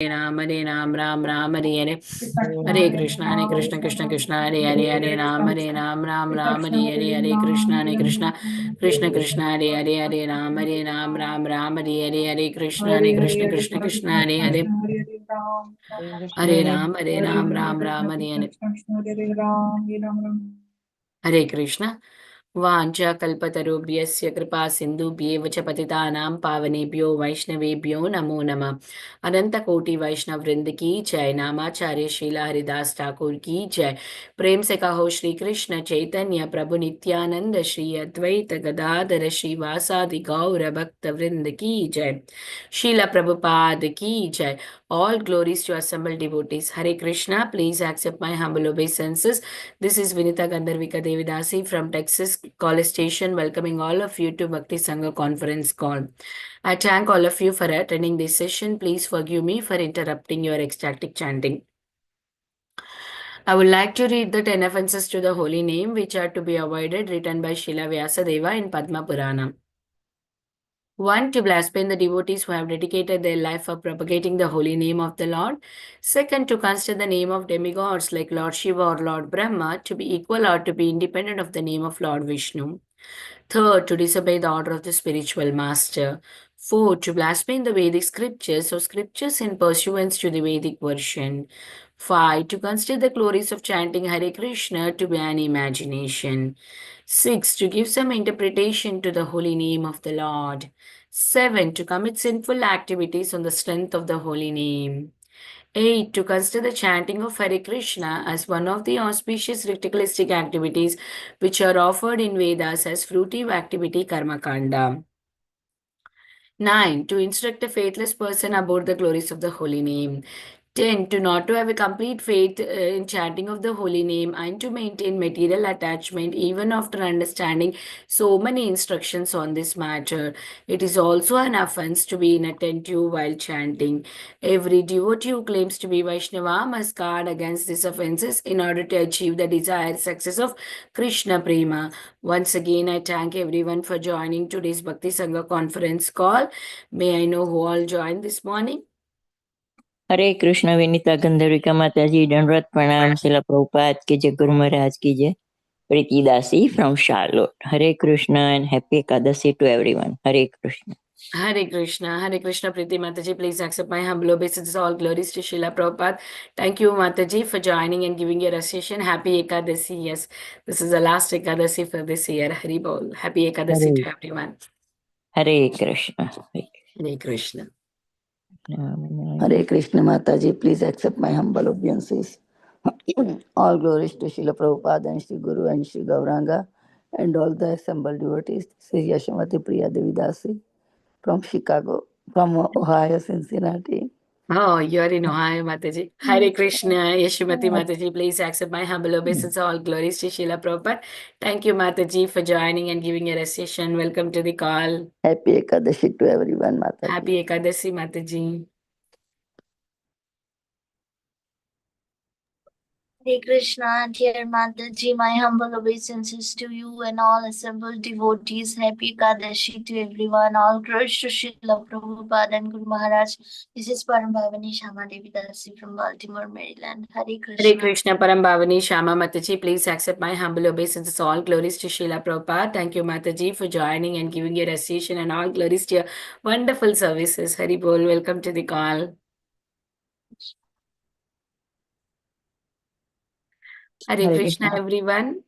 Ram Ram Ram Hare Hare Hare Krishna Krishna Krishna Hare Hare Hare Ram Ram Hare Hare Krishna Krishna Krishna Hare Ram Ram Hare Hare Krishna Krishna Hare Hare Hare Ram Hare Hare Hare Krishna वाञ्छा कल्पतरुभ्यस्य कृपा सिन्धुभ्येव च पतितानां पावनेभ्यो वैष्णवेभ्यो नमो नमः अनंत कोटि वैष्णव वृंद की जय नामाचार्य शीला हरिदास ठाकुर की जय प्रेम से कहो श्री कृष्ण चैतन्य प्रभु नित्यानंद श्री अद्वैत गदाधर श्रीवासादि गौर भक्त वृंद की जय शीला प्रभुपाद की जय all glories to assembled devotees Hare Krishna please accept my humble obeisances. This is Vinita Gandharvika Devidasi from Texas College Station, welcoming all of you to Bhakti Sangha conference call. I thank all of you for attending this session. Please forgive me for interrupting your ecstatic chanting. I would like to read the 10 offenses to the holy name which are to be avoided, written by Srila Vyasadeva in Padma Purana. 1. To blaspheme the devotees who have dedicated their life for propagating the holy name of the Lord. 2. To consider the name of demigods like Lord Shiva or Lord Brahma to be equal or to be independent of the name of Lord Vishnu. 3. To disobey the order of the spiritual master. 4. To blaspheme the Vedic scriptures or scriptures in pursuance to the Vedic version. 5. To consider the glories of chanting Hare Krishna to be an imagination. 6. To give some interpretation to the holy name of the Lord. 7. To commit sinful activities on the strength of the holy name. 8. To consider the chanting of Hare Krishna as one of the auspicious ritualistic activities which are offered in Vedas as fruitive activity Karma Kanda. 9. To instruct a faithless person about the glories of the holy name. 10. To not to have a complete faith in chanting of the holy name and to maintain material attachment even after understanding so many instructions on this matter. It is also an offense to be inattentive while chanting. Every devotee who claims to be Vaishnava must guard against these offenses in order to achieve the desired success of Krishna Prema. Once again, I thank everyone for joining today's Bhakti Sangha conference call. May I know who all joined this morning? हरे कृष्ण विनीता गंधर्विका माता जी दंडवत प्रणाम शिला प्रभुपाद की जय गुरु महाराज की जय Priti Dasi from Charlotte Hare Krishna and happy Ekadashi to everyone Hare Krishna Hare Krishna, Priti Mataji, please accept my humble obeisances. All glories to Srila Prabhupada. Thank you, Mataji, for joining and giving your association. Happy Ekadasi. Yes, this is the last Ekadasi for this year. Hari Bol. Happy Ekadasi to everyone. Hare Krishna Hare Krishna. Hare Krishna Mataji, please accept my humble obeisances. All glories to Srila Prabhupada and Sri Guru and Sri Gauranga and all the assembled devotees. This is Yashamati Priya Devidasi from Chicago, from Ohio, Cincinnati. Oh, you're in Ohio, Mataji. Hare Krishna, Yashimati Mataji, please accept my humble obeisance. All glories to Srila Prabhupada. Thank you, Mataji, for joining and giving your association. Welcome to the call. Happy Ekadashi to everyone, Mataji. Happy Ekadasi, Mataji. Hare Krishna, dear Mataji, my humble obeisances to you and all assembled devotees. Happy Ekadashi to everyone. All glories to Srila Prabhupada and Guru Maharaj. This is Param Bhavani Shama Devi Dasi from Baltimore, Maryland. Hare Krishna. Hare Krishna, Param Bhavani Shama Mataji, please accept my humble obeisances. All glories to Srila Prabhupada. Thank you, Mataji, for joining and giving your association, and all glories to your wonderful services. Hari Bol, welcome to the call. Hare Krishna, everyone.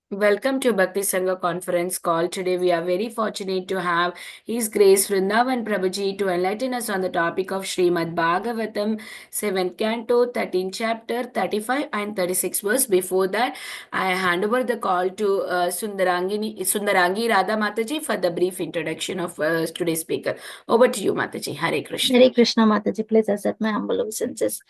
Welcome to Bhakti Sangha conference call. Today we are very fortunate to have His Grace Vrindavan Prabhuji to enlighten us on the topic of Srimad Bhagavatam, 7th canto, 13th chapter, 35 and 36 verse. Before that, I hand over the call to Sundarangi Radha Mataji for the brief introduction of today's speaker. Over to you, Mataji. Hare Krishna. Hare Krishna, Mataji, please accept my humble obeisances.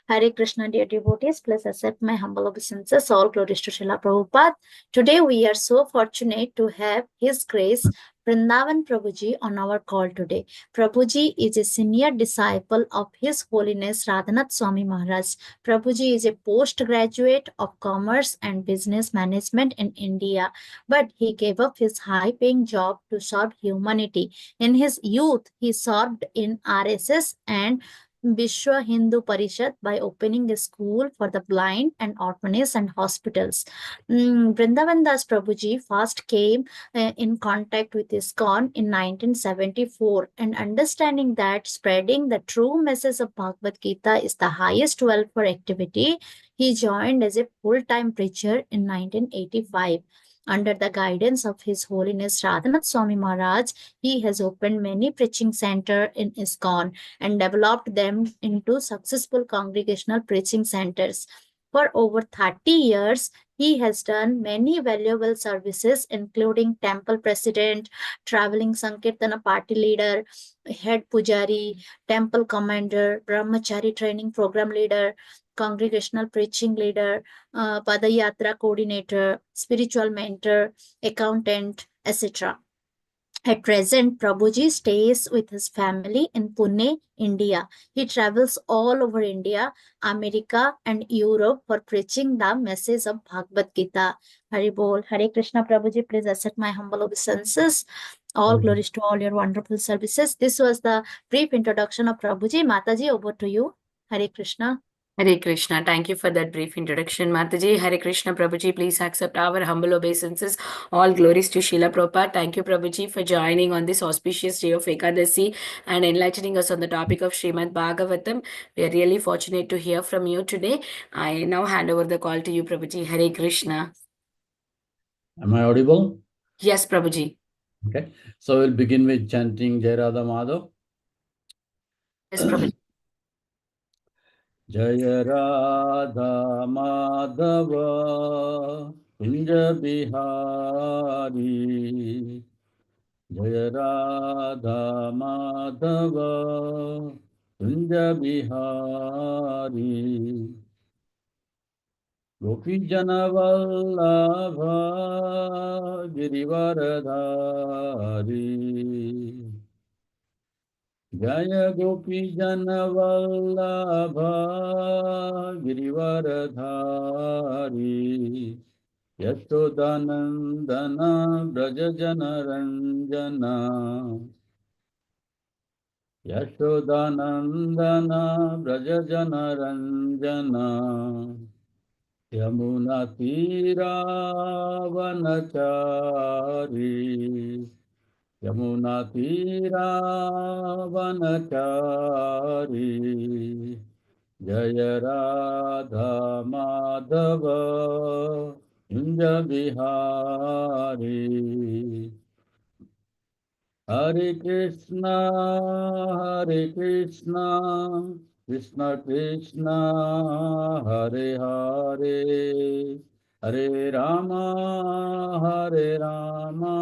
Hare Krishna, dear devotees, please accept my humble obeisances. All glories to Srila Prabhupada. Today we are so fortunate to have His Grace Vrindavan Prabhuji on our call today. Prabhuji is a senior disciple of His Holiness Radhanath Swami Maharaj. Prabhuji is a postgraduate of Commerce and Business Management in India, but he gave up his high-paying job to serve humanity. In his youth, he served in RSS and Vishwa Hindu Parishad by opening a school for the blind and orphanages and hospitals. Vrindavan Das Prabhuji first came in contact with ISKCON in 1974, and understanding that spreading the true message of Bhagavad Gita is the highest welfare activity, he joined as a full-time preacher in 1985. Under the guidance of His Holiness Radhanath Swami Maharaj, he has opened many preaching centers in ISKCON and developed them into successful congregational preaching centers. For over 30 years, he has done many valuable services, including temple president, traveling Sankirtana party leader, head pujari, temple commander, brahmachari training program leader, congregational preaching leader, padayatra coordinator, spiritual mentor, accountant, etc. At present, Prabhuji stays with his family in Pune, India. He travels all over India, America, and Europe for preaching the message of Bhagavad Gita. Hari Bol. Hare Krishna, Prabhuji. Please accept my humble obeisances. All glories to all your wonderful services. This was the brief introduction of Prabhuji. Mataji, over to you. Hare Krishna. Hare Krishna. Thank you for that brief introduction, Mataji. Hare Krishna, Prabhuji. Please accept our humble obeisances. All glories to Srila Prabhupada. Thank you, Prabhuji, for joining on this auspicious day of Ekadasi and enlightening us on the topic of Srimad Bhagavatam. We are really fortunate to hear from you today. I now hand over the call to you, Prabhuji. Hare Krishna. Am I audible? Yes, Prabhuji. Okay. So we'll begin with chanting Jai Radha Madhav. Yes, Prabhuji. Jai Radha Madhava Kunja Bihari. Jai Radha Madhava Kunja Bihari. Gopi Jana Vallabha Girivaradhari. Jaya Gopi Jana Vallabha Girivaradhari. Yashodanandana Braja Jana Ranjana. Yashodanandana Braja Jana Ranjana. Yamuna Tira Vanachari. Yamuna Tira Vanachari. Jaya Radha Madhava Kunja Bihari. Hare Krishna, Hare Krishna, Krishna Krishna, Hare Hare, Hare Rama, Hare Rama,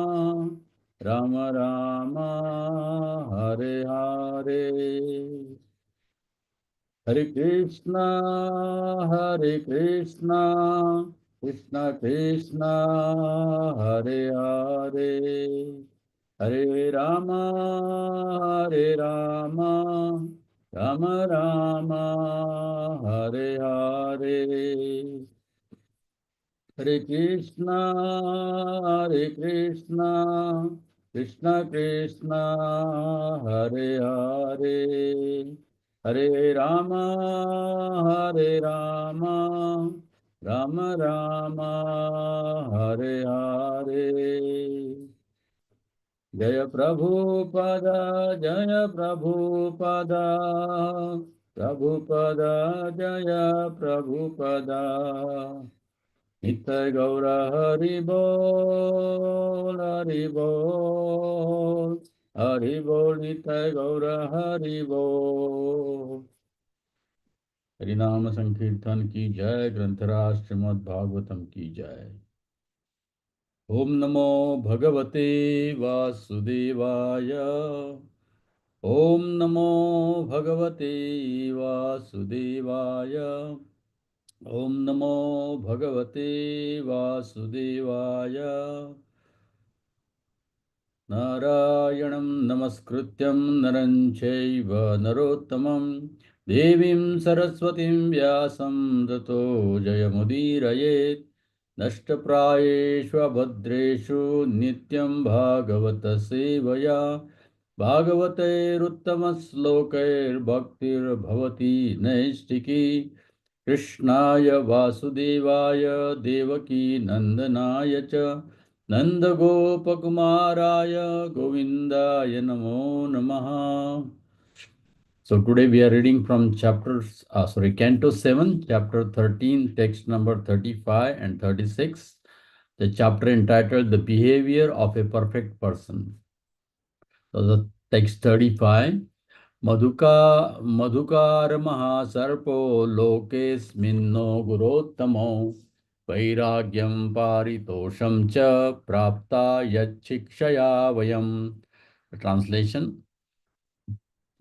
Rama Rama, Hare Hare. Hare Krishna, Hare Krishna, Krishna Krishna, Hare Hare, Hare Rama, Hare Rama, Rama Rama, Hare Hare. Hare Krishna, Hare Krishna, Krishna Krishna, Hare Hare, Hare Rama, Hare Rama, Rama Rama, Hare Hare. Jaya Prabhupada, Jaya Prabhupada, Prabhupada, Jaya Prabhupada. Nitai Gaura Hari Bol, Hari Bol, Hari Bol, Nitai Gaura Hari Bol. हरिनाम संकीर्तन की जय, ग्रंथराज श्रीमद् भागवतम की जय। ओम नमो भगवते वासुदेवाय। ओम नमो भगवते वासुदेवाय। ओम नमो भगवते वासुदेवाय। नारायणं नमस्कृत्यं नरं चैव नरोत्तमं देवीं सरस्वतीं व्यासं ततो जयमुदीरयेत्। नष्टप्रायेष्वभद्रेषु नित्यं भागवत सेवया भागवतैरुत्तमश्लोकैर्भक्तिर्भवति नैष्टिकी कृष्णाय वासुदेवाय देवकी नंदनाय च नंदगोपकुमाराय गोविन्दाय नमो नमः. So today we are reading from Canto 7, chapter 13, text number 35 and 36, the chapter entitled The Behavior of a Perfect Person. So the text 35, Madhukar महासर्पो लोकेस्मिन्नो गुरोत्तमो वैराग्यं पारितोषं च प्राप्ता यच्छिक्षया वयम्. Translation: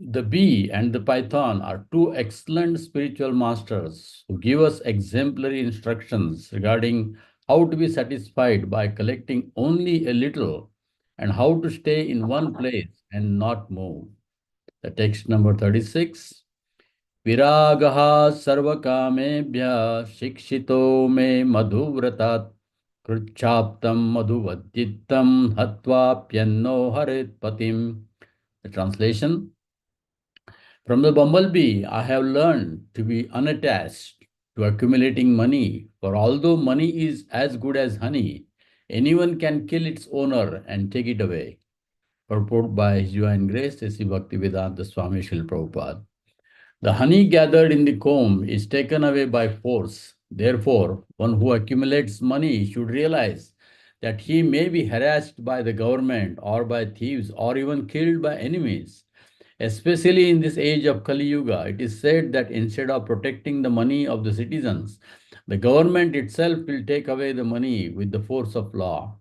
The bee and the python are two excellent spiritual masters who give us exemplary instructions regarding how to be satisfied by collecting only a little and how to stay in one place and not move. The text number 36. Viragaha sarvakamebhya shikshito me madhuvratat kruchaptam madhuvadittam hatvapyanno haret patim. The translation: From the bumblebee, I have learned to be unattached to accumulating money, for although money is as good as honey, anyone can kill its owner and take it away. Purport by His Divine Grace, A.C. Bhaktivedanta Swami Srila Prabhupada. The honey gathered in the comb is taken away by force. Therefore, one who accumulates money should realize that he may be harassed by the government or by thieves or even killed by enemies. Especially in this age of Kali Yuga, it is said that instead of protecting the money of the citizens, the government itself will take away the money with the force of law.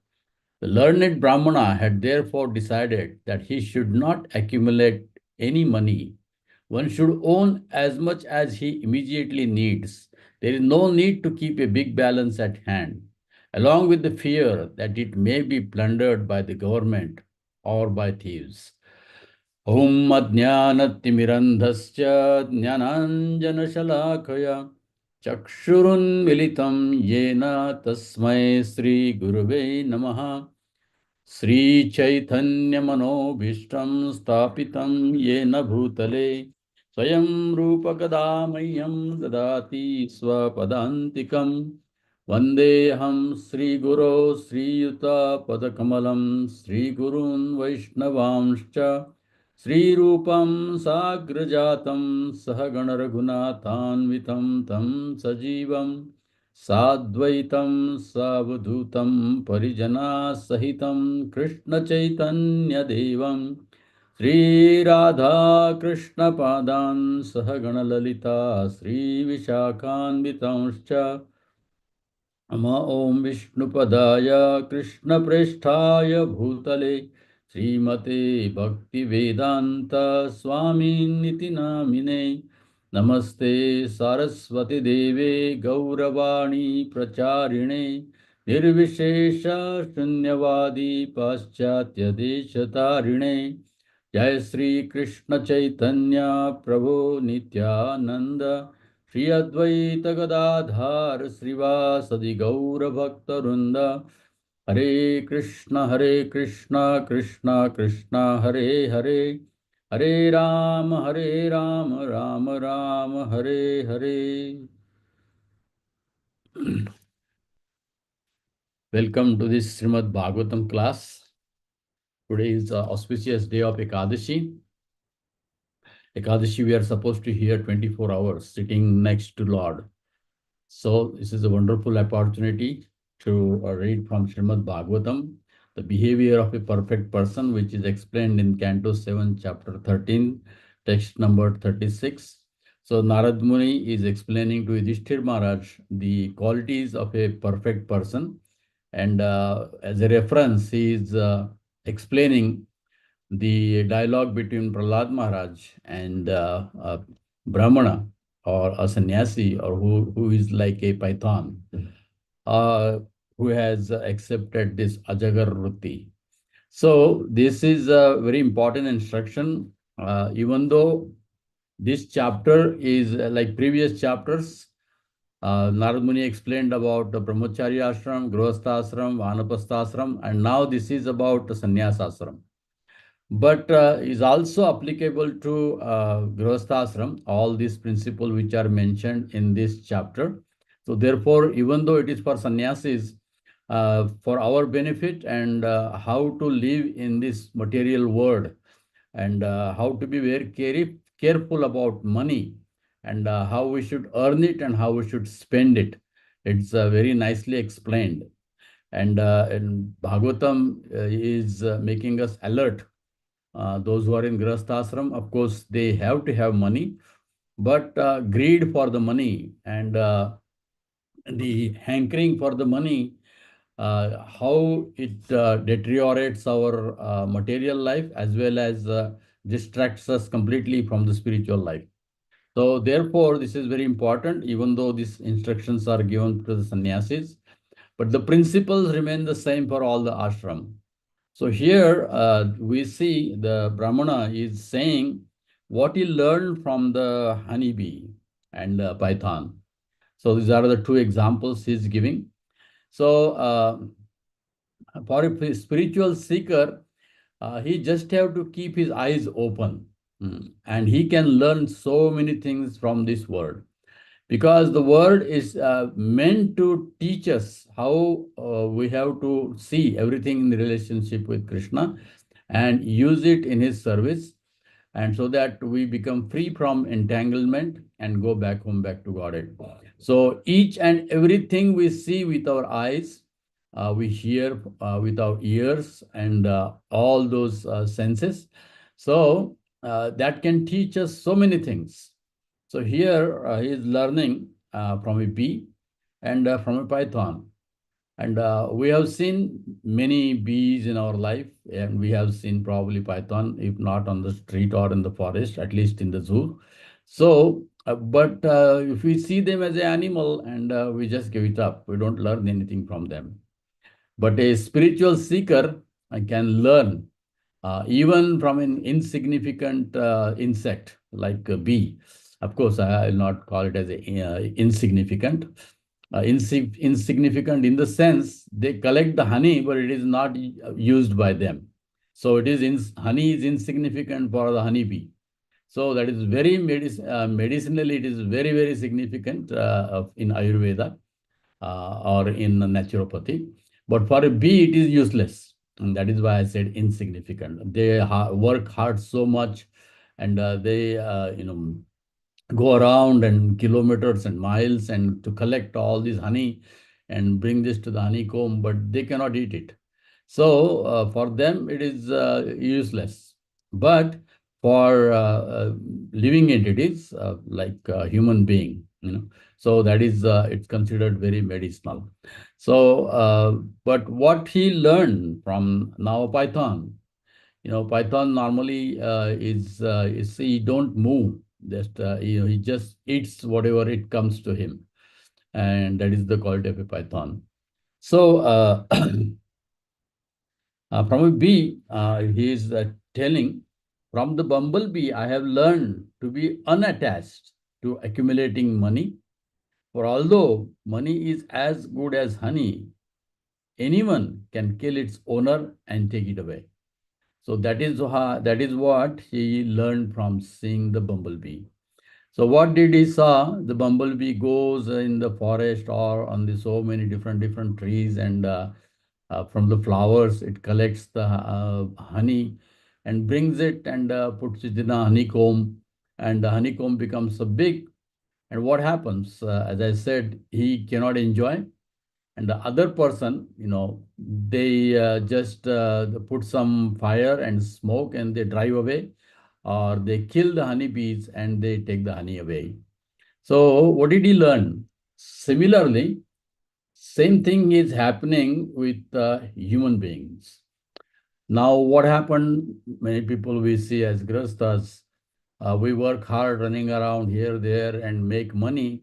The learned Brahmana had therefore decided that he should not accumulate any money. One should own as much as he immediately needs. There is no need to keep a big balance at hand, along with the fear that it may be plundered by the government or by thieves. Om Ajnanatimirandhasya Jnananjanashalakaya Chakshurun Militam Yena Tasmai Sri Guruve Namaha. Sri Chaitanya Manobhishtam Stapitam Yena Bhutale Swayam Rupa Kadamayam Dadati Swapadantikam Vandeham Sri Guru Sri Yuta Padakamalam Sri Gurun Vaishnavamscha Sri Rupam Sagrajatam Sahagana Raghunathanvitam Tam Sajivam Sadvaitam Savadhutam Parijana Sahitam Krishna Chaitanya Devam Sri Radha Krishna Padan Sahagana Lalita Sri Vishakhanvitamscha Ama Om Vishnupadaya Krishna Presthaya Bhutale Srimate Bhakti Vedanta Swami Niti Namine Namaste Saraswati Deve Gauravani Pracharine Nirvishesha Shunyavadi Paschatya Deshatarine Jai Sri Krishna Chaitanya Prabhu Nityananda Shri Advaita Gadadhar Srivasadi Gaura Bhakta Vrinda Hare Krishna Krishna Krishna Hare Hare Hare Rama Rama Rama Hare Hare. Welcome to this Srimad Bhagavatam class. Today is the auspicious day of Ekadashi. Ekadashi, we are supposed to hear 24 hours sitting next to Lord. So this is a wonderful opportunity to read from Srimad Bhagavatam, the behavior of a perfect person, which is explained in Canto 7, chapter 13, text number 36. So Narad Muni is explaining to Yudhishthir Maharaj the qualities of a perfect person. And as a reference, he is explaining the dialogue between Prahlad Maharaj and Brahmana, or a sannyasi, or who is like a python, who has accepted this Ajagar Vrutti. So this is a very important instruction, even though this chapter is like previous chapters. Narad Muni explained about the Brahmacharya ashram, Grihastha ashram, Vanapastha ashram, and now this is about the sannyasa ashram. but is also applicable to Grihasthashram, all these principles which are mentioned in this chapter. So therefore, even though it is for sannyasis, for our benefit and how to live in this material world, and how to be very careful about money, and how we should earn it and how we should spend it. It's very nicely explained. And Bhagavatam is making us alert. Those who are in Grihasthashram, of course, they have to have money, but greed for the money and the hankering for the money, how it deteriorates our material life as well as distracts us completely from the spiritual life. So therefore, this is very important, even though these instructions are given to the sannyasis, but the principles remain the same for all the ashram. So here we see the Brahmana is saying what he learned from the honeybee and python. So these are the two examples he's giving. So for a spiritual seeker, he just have to keep his eyes open, and he can learn so many things from this word, because the word is meant to teach us how we have to see everything in relationship with Krishna and use it in his service, and so that we become free from entanglement and go back home, back to Godhead. So each and everything we see with our eyes, we hear with our ears, and all those senses. So that can teach us so many things. So here he is learning from a bee and from a python. And we have seen many bees in our life, and we have seen probably python, if not on the street or in the forest, at least in the zoo. So, but if we see them as an animal and we just give it up, we don't learn anything from them. But a spiritual seeker can learn even from an insignificant insect like a bee. Of course, I will not call it as a, insignificant. Insignificant in the sense they collect the honey, but it is not used by them. So it is honey is insignificant for the honeybee. So that is very medicinally, it is very, very significant in Ayurveda or in naturopathy. But for a bee, it is useless. And that is why I said insignificant. They work hard so much, and they, go around and kilometers and miles and to collect all this honey and bring this to the honeycomb, but they cannot eat it. So for them, it is useless. But for living entities like human being, so that is it's considered very medicinal. So, but what he learned from now Python, Python normally is he don't move. Just he just eats whatever it comes to him, and that is the quality of a Python. So from a bee, he is telling, from the bumblebee, I have learned to be unattached to accumulating money. For although money is as good as honey, anyone can kill its owner and take it away. So that is what he learned from seeing the bumblebee. So what did he saw? The bumblebee goes in the forest or on the so many different trees, and from the flowers it collects the honey and brings it and puts it in a honeycomb, and the honeycomb becomes so big. And what happens? As I said, he cannot enjoy, and the other person, they just put some fire and smoke and they drive away, or they kill the honeybees and they take the honey away. So what did he learn? Similarly, same thing is happening with human beings. Now what happened? Many people we see as grastas, we work hard running around here, there, and make money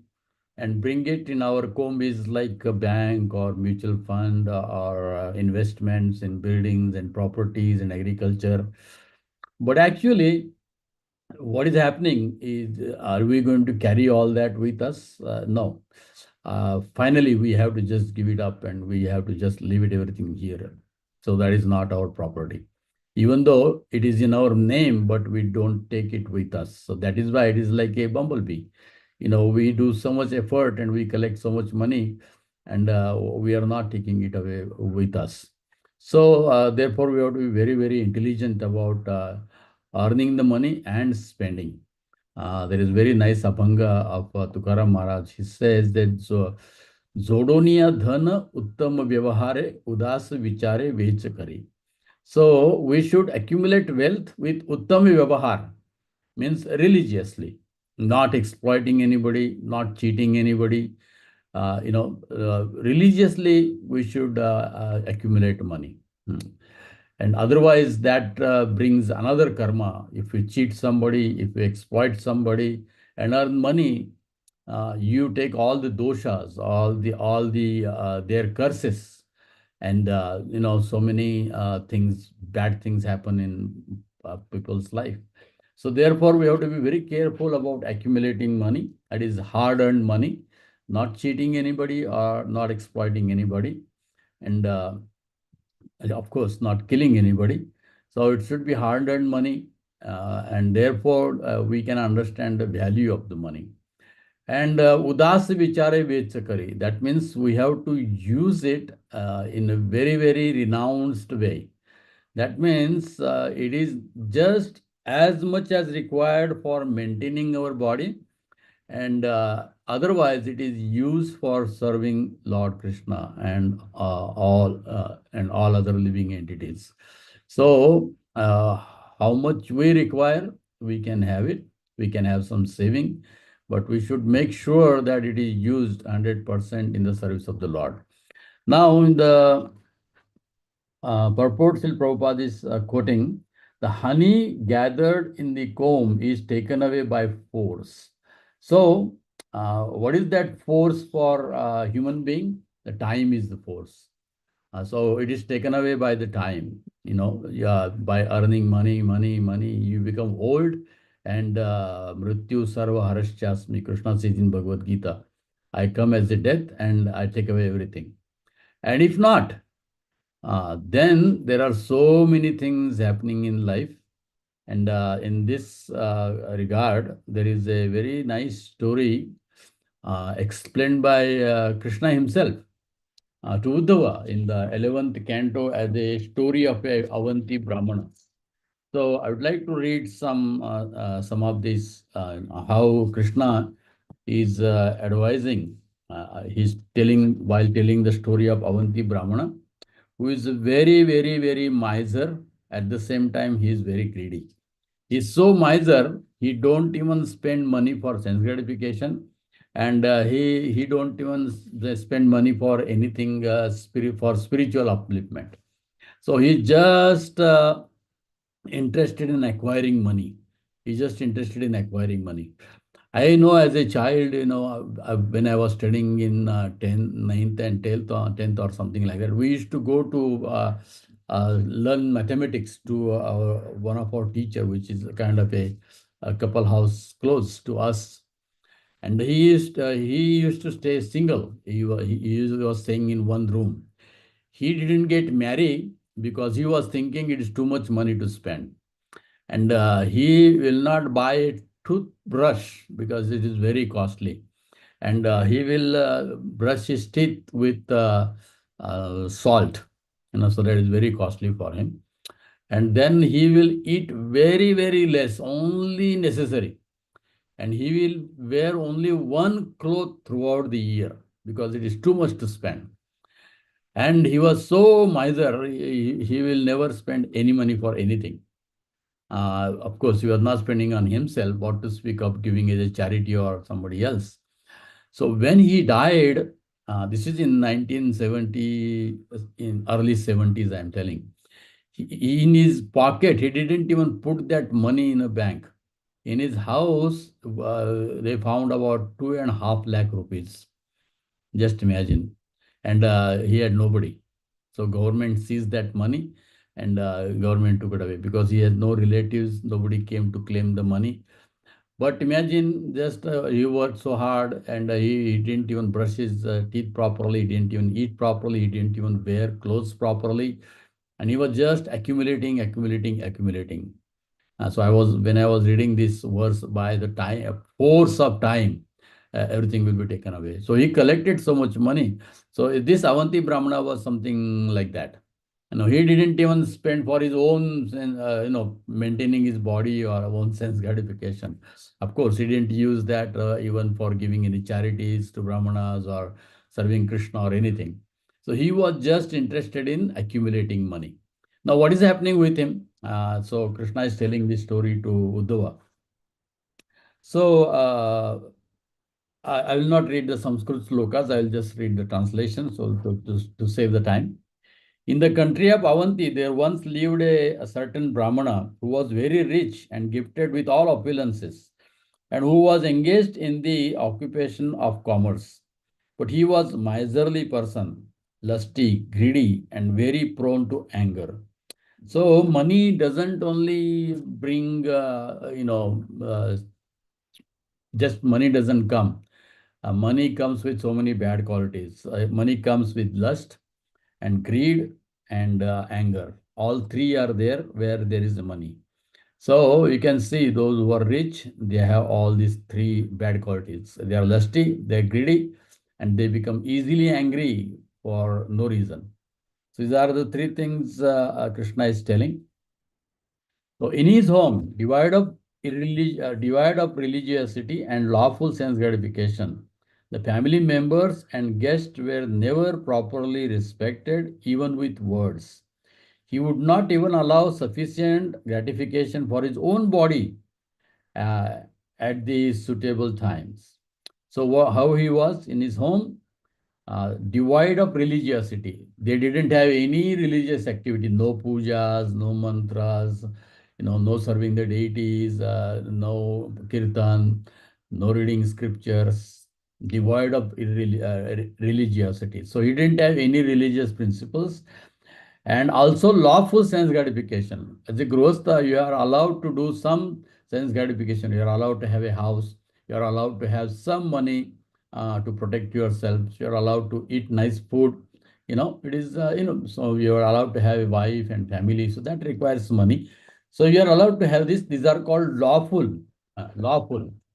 and bring it in our comb is like a bank or mutual fund or investments in buildings and properties and agriculture. But actually, what is happening is, are we going to carry all that with us? No. Finally, we have to just give it up and we have to just leave it everything here. So that is not our property. even though it is in our name, but we don't take it with us. So that is why it is like a bumblebee. We do so much effort and we collect so much money, and we are not taking it away with us. So therefore, we have to be very, very intelligent about earning the money and spending. There is very nice abhanga of Tukaram Maharaj. He says that so जोडोनिया धन उत्तम व्यवहारे उदास विचारे vetch करे. So we should accumulate wealth with uttam vyavahar, means religiously, not exploiting anybody, not cheating anybody. Religiously we should accumulate money. And otherwise that brings another karma. If we cheat somebody, if we exploit somebody and earn money, you take all the doshas, all the their curses, and so many bad things happen in people's life. So therefore we have to be very careful about accumulating money. That is hard earned money, not cheating anybody or not exploiting anybody, and of course not killing anybody. So it should be hard earned money, and therefore we can understand the value of the money. And udas vichare vechakari. That means we have to use it in a very, very renounced way. That means it is just as much as required for maintaining our body, and otherwise it is used for serving Lord Krishna and all other living entities. So how much we require, we can have it. We can have some saving, but we should make sure that it is used 100% in the service of the Lord. Now, in the purport, Srila Prabhupada is quoting, the honey gathered in the comb is taken away by force. So, what is that force for human being? The time is the force. So it is taken away by the time, by earning money, you become old, and mrityu sarva haraschasmi, Krishna says in Bhagavad Gita, I come as a death and I take away everything. And if not, then there are so many things happening in life. And in this regard, there is a very nice story explained by Krishna himself to Uddhava in the 11th canto as a story of a Avanti Brahmana. So I would like to read some of this, how Krishna is advising. He's while telling the story of Avanti Brahmana, who is very, very, very miser. At the same time, he is very greedy. He's so miser, he don't even spend money for sense gratification, and he don't even spend money for anything for spiritual upliftment. So he's just interested in acquiring money. He's just interested in acquiring money. I know as a child, when I was studying in 10th, 9th and 10th or something like that, we used to go to learn mathematics to one of our teacher, which is kind of a couple house close to us. And he used to stay single. He was staying in one room. He didn't get married because he was thinking it is too much money to spend. And he will not buy a toothbrush because it is very costly. And he will brush his teeth with salt, so that is very costly for him. And then he will eat very, very less, only necessary. And he will wear only one cloth throughout the year because it is too much to spend. And he was so miser, he will never spend any money for anything. Of course, he was not spending on himself, what to speak of giving as a charity or somebody else. So when he died, this is in 1970, in early 70s, I'm telling. In his pocket, he didn't even put that money in a bank. In his house, they found about 2.5 lakh rupees. Just imagine. And he had nobody. So government seized that money, and government took it away because he has no relatives. Nobody came to claim the money. But imagine, just he worked so hard, and he didn't even brush his teeth properly. He didn't even eat properly. He didn't even wear clothes properly. And he was just accumulating, accumulating, accumulating. When I was reading this verse, by the time, force of time, everything will be taken away. So he collected so much money. So this Avanti Brahmana was something like that. He didn't even spend for his own, maintaining his body or own sense gratification. Of course, he didn't use that even for giving any charities to Brahmanas or serving Krishna or anything. So he was just interested in accumulating money. Now, what is happening with him? So Krishna is telling this story to Uddhava. So I will not read the Sanskrit slokas. I will just read the translation, so to save the time. In the country of Avanti, there once lived a certain Brahmana who was very rich and gifted with all opulences, and who was engaged in the occupation of commerce. But he was a miserly person, lusty, greedy, and very prone to anger. So money doesn't only bring, just money doesn't come. Money comes with so many bad qualities. Money comes with lust and greed and anger. All three are there where there is money. So you can see those who are rich, they have all these three bad qualities. They are lusty, they are greedy, and they become easily angry for no reason. So these are the three things Krishna is telling. So in his home, divide of religiosity and lawful sense gratification. The family members and guests were never properly respected, even with words. He would not even allow sufficient gratification for his own body uh, at the suitable times. So how he was in his home? Devoid of religiosity. They didn't have any religious activity, no pujas, no mantras, no serving the deities, no kirtan, no reading scriptures, devoid of religiosity. So he didn't have any religious principles, and also lawful sense gratification. As a grostha, you are allowed to do some sense gratification. You are allowed to have a house. You are allowed to have some money to protect yourself. You are allowed to eat nice food. It is, so you are allowed to have a wife and family. So that requires money. So you are allowed to have this. These are called lawful,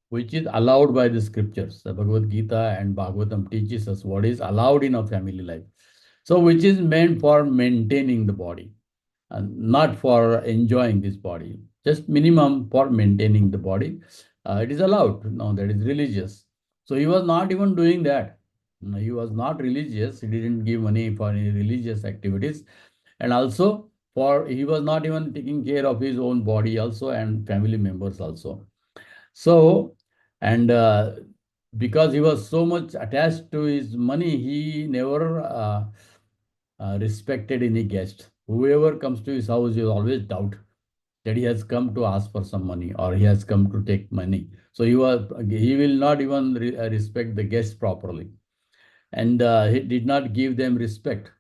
which is allowed by the scriptures. The Bhagavad Gita and Bhagavatam teaches us what is allowed in a family life. So which is meant for maintaining the body and not for enjoying this body, just minimum for maintaining the body. It is allowed. No, that is religious. So he was not even doing that. No, he was not religious. He didn't give money for any religious activities. And also he was not even taking care of his own body also and family members also. So, and because he was so much attached to his money, he never respected any guest. Whoever comes to his house, you always doubt that he has come to ask for some money or he has come to take money. So he will not even respect the guests properly, and he did not give them respect.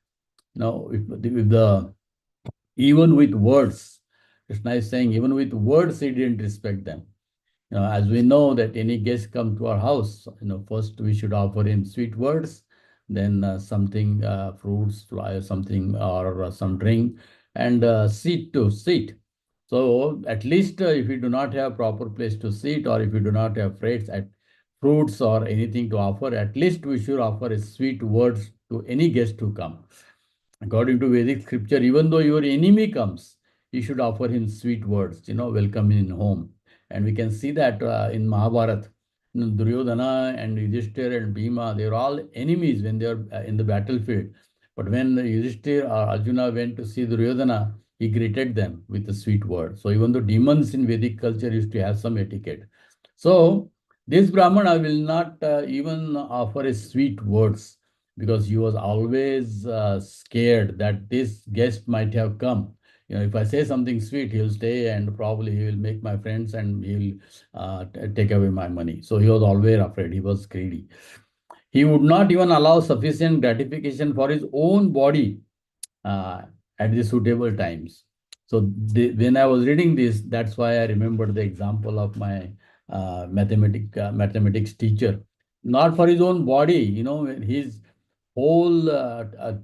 Now, even with words, Krishna is saying, even with words, he didn't respect them. As we know that any guest come to our house, first we should offer him sweet words, then something, fruits, something, or some drink, and seat to sit. So at least if we do not have proper place to sit, or if we do not have fruits or anything to offer, at least we should offer a sweet words to any guest who come. According to Vedic scripture, even though your enemy comes, you should offer him sweet words, welcome in home. And we can see that in Mahabharata, Duryodhana and Yudhishthir and Bhima, they are all enemies when they are in the battlefield. But when Yudhishthir or Arjuna went to see Duryodhana, he greeted them with a sweet word. So even though demons in Vedic culture used to have some etiquette. So this Brahmana will not even offer a sweet words, because he was always scared that this guest might have come. If I say something sweet, he'll stay and probably he will make my friends and he'll take away my money. So he was always afraid. He was greedy. He would not even allow sufficient gratification for his own body uh, at the suitable times. So when I was reading this, that's why I remembered the example of my mathematics teacher. Not for his own body, his whole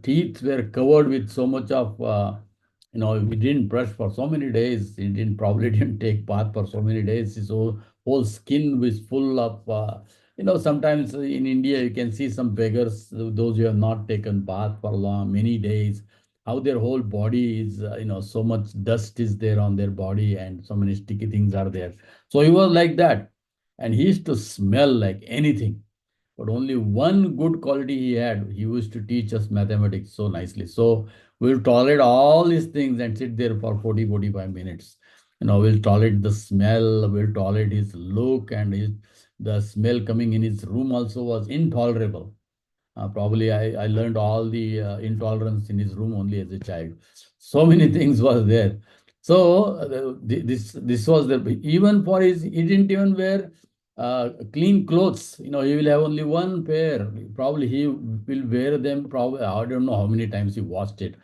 teeth were covered with so much of He didn't brush for so many days. He probably didn't take bath for so many days. His whole skin was full of, sometimes in India you can see some beggars, those who have not taken bath for many days, how their whole body is, so much dust is there on their body and so many sticky things are there. So he was like that. And he used to smell like anything. But only one good quality he had. He used to teach us mathematics so nicely. So we'll tolerate all these things and sit there for 40-45 minutes. We'll tolerate the smell, we'll tolerate his look, and the smell coming in his room also was intolerable. Probably I learned all the intolerance in his room only as a child. So many things was there. So this was the, even for his, he didn't even wear clean clothes. He will have only one pair. Probably he will wear them. Probably I don't know how many times he washed it.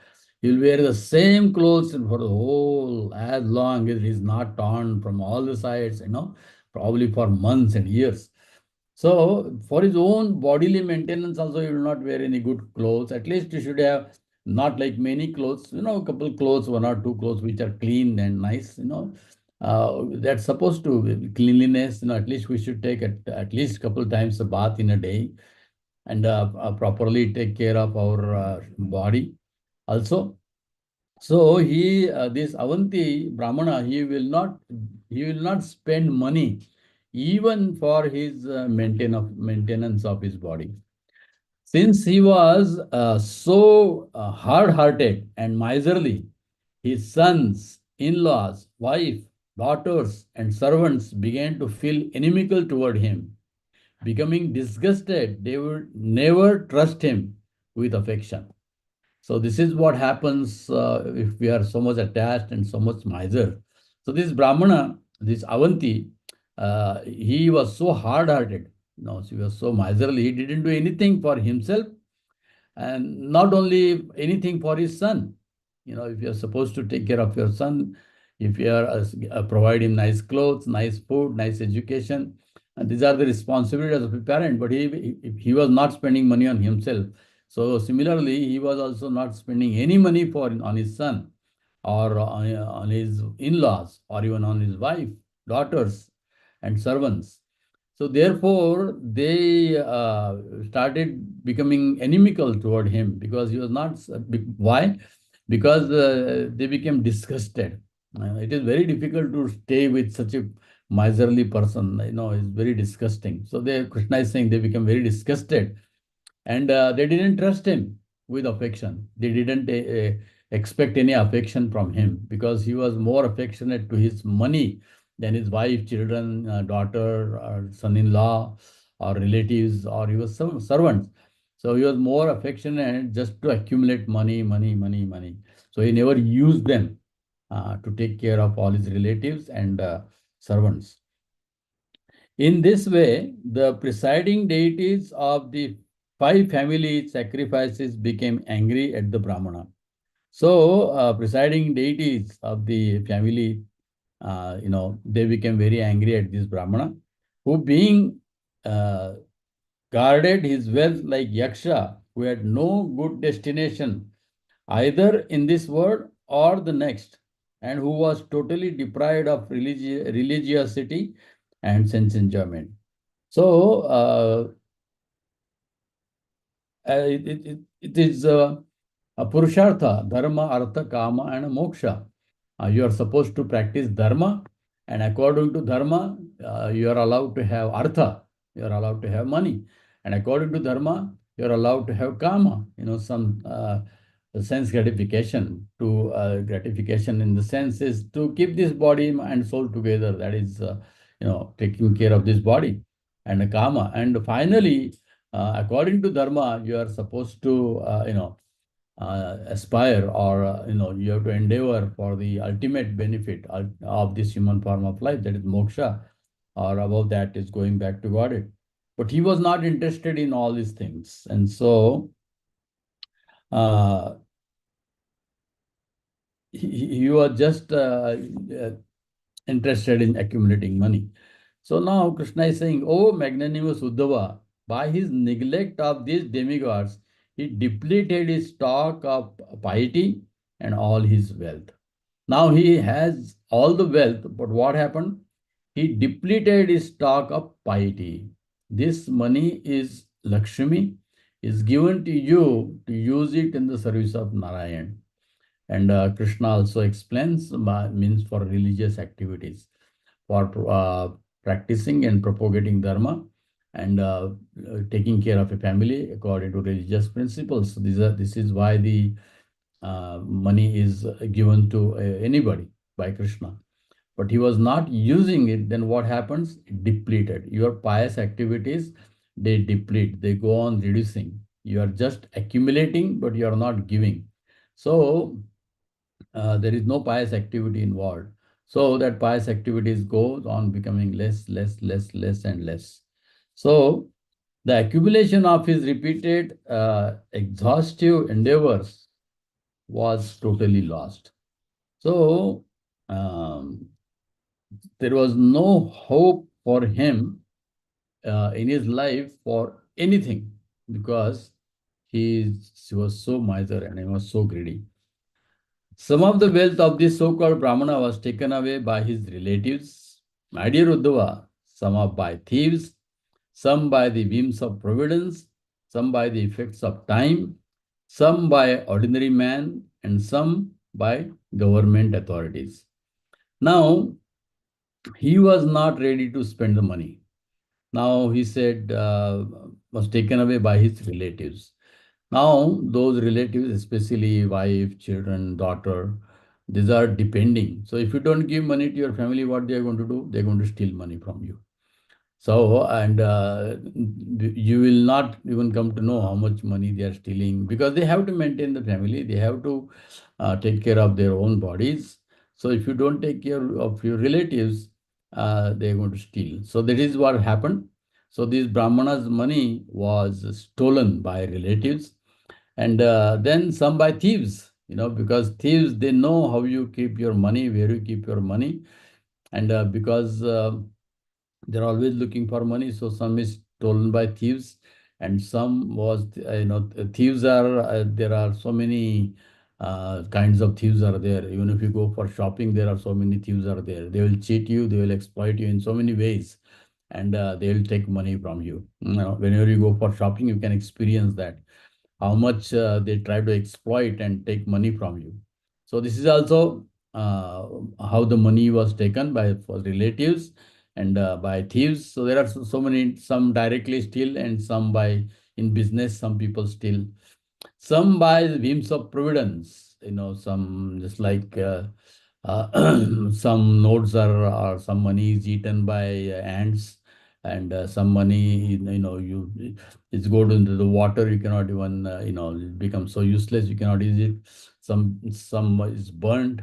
He'll wear the same clothes for the whole, as long as it is not torn from all the sides. Probably for months and years. So for his own bodily maintenance also, he will not wear any good clothes. At least he should have not like many clothes, a couple clothes, one or two clothes which are clean and nice, that's supposed to be cleanliness, at least we should take at least a couple times a bath in a day and properly take care of our body also. So this Avanti Brahmana, he will not spend money even for his maintenance of his body. Since he was so hard-hearted and miserly, his sons, in-laws, wife, daughters, and servants began to feel inimical toward him. Becoming disgusted, they would never trust him with affection. So this is what happens if we are so much attached and so much miser. So this Brahmana, this Avanti, he was so hard-hearted. He was so miserly. He didn't do anything for himself, and not only anything for his son. If you're supposed to take care of your son, if you are provide him nice clothes, nice food, nice education, and these are the responsibilities of a parent. But he was not spending money on himself. So similarly, he was also not spending any money on his son, or on his in-laws, or even on his wife, daughters, and servants. So therefore, they started becoming inimical toward him, because he was not. Why? Because they became disgusted. It is very difficult to stay with such a miserly person. It's very disgusting. So Krishna is saying they became very disgusted, and they didn't trust him with affection. They didn't expect any affection from him, because he was more affectionate to his money than his wife, children, daughter, or son-in-law, or relatives, or he was some servants. So he was more affectionate just to accumulate money, money, money, money. So he never used them to take care of all his relatives and servants. In this way, the presiding deities of the 5 family sacrifices became angry at the Brahmana. So, presiding deities of the family, they became very angry at this Brahmana, who being uh, guarded his wealth like Yaksha, who had no good destination either in this world or the next, and who was totally deprived of religiosity and sense enjoyment. So it is a Purushartha, Dharma, Artha, Kama, and Moksha. You are supposed to practice Dharma, and according to Dharma, you are allowed to have Artha, you are allowed to have money, and according to Dharma, you are allowed to have Kama, some sense gratification. To gratification in the sense is to keep this body and soul together. That is, taking care of this body and Kama. And finally, according to Dharma, you are supposed to, aspire, or you have to endeavor for the ultimate benefit of this human form of life, that is moksha, or above that is going back to Godhead. But he was not interested in all these things, and so uh, he was just interested in accumulating money. So now Krishna is saying, "Oh magnanimous Uddhava, by his neglect of these demigods, he depleted his stock of piety and all his wealth. Now he has all the wealth, but what happened? He depleted his stock of piety. This money is Lakshmi, is given to you to use it in the service of Narayan. And Krishna also explains means for religious activities, for practicing and propagating dharma, and taking care of a family according to religious principles. So this is why the money is given to anybody by Krishna. But he was not using it. Then what happens? It depleted. Your pious activities, they deplete. They go on reducing. You are just accumulating, but you are not giving. So there is no pious activity involved. So that pious activities goes on becoming less, and less. So the accumulation of his repeated exhaustive endeavors was totally lost. So there was no hope for him in his life for anything, because he was so miser and he was so greedy. Some of the wealth of this so-called Brahmana was taken away by his relatives, my dear Uddhava, some are by thieves, some by the whims of providence, some by the effects of time, some by ordinary man, and some by government authorities. Now, he was not ready to spend the money. Now, he said, was taken away by his relatives. Now, those relatives, especially wife, children, daughter, these are depending. So, if you don't give money to your family, what they are going to do? They're going to steal money from you. So, and you will not even come to know how much money they are stealing, because they have to maintain the family. They have to take care of their own bodies. So, if you don't take care of your relatives, they're going to steal. So, that is what happened. So, this Brahmana's money was stolen by relatives, and then some by thieves, because thieves, they know how you keep your money, where you keep your money. And because they're always looking for money, so some is stolen by thieves, and some was, thieves are, there are so many kinds of thieves are there. Even if you go for shopping, there are so many thieves are there. They will cheat you, they will exploit you in so many ways, and they will take money from you. Whenever you go for shopping, you can experience that, how much they try to exploit and take money from you. So this is also how the money was taken by for relatives and by thieves. So there are so many, some directly steal and some by in business, some people steal. Some by the whims of providence, some just like some notes are some money is eaten by ants, and some money, you it's go into the water. You cannot even, it becomes so useless. You cannot use it. Some is burnt,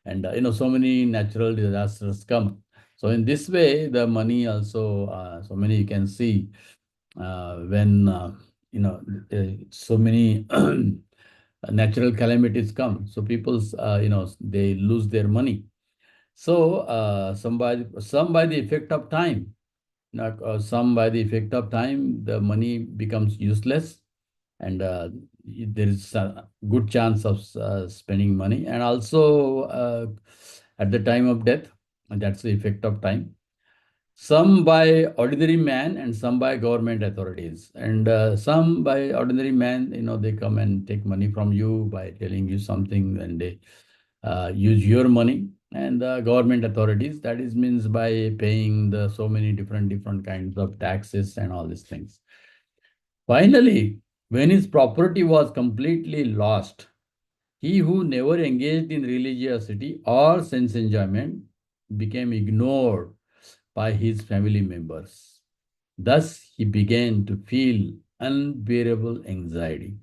and so many natural disasters come. So in this way, the money also, so many you can see when so many natural calamities come. So people's, they lose their money. So some by the effect of time, some by the effect of time, the money becomes useless, and there is a good chance of spending money, and also at the time of death, and that's the effect of time. Some by ordinary man and some by government authorities. And some by ordinary man, they come and take money from you by telling you something, and they use your money. And the government authorities, that is means by paying the so many different kinds of taxes and all these things. Finally, when his property was completely lost, he who never engaged in religiosity or sense enjoyment became ignored by his family members. Thus, he began to feel unbearable anxiety.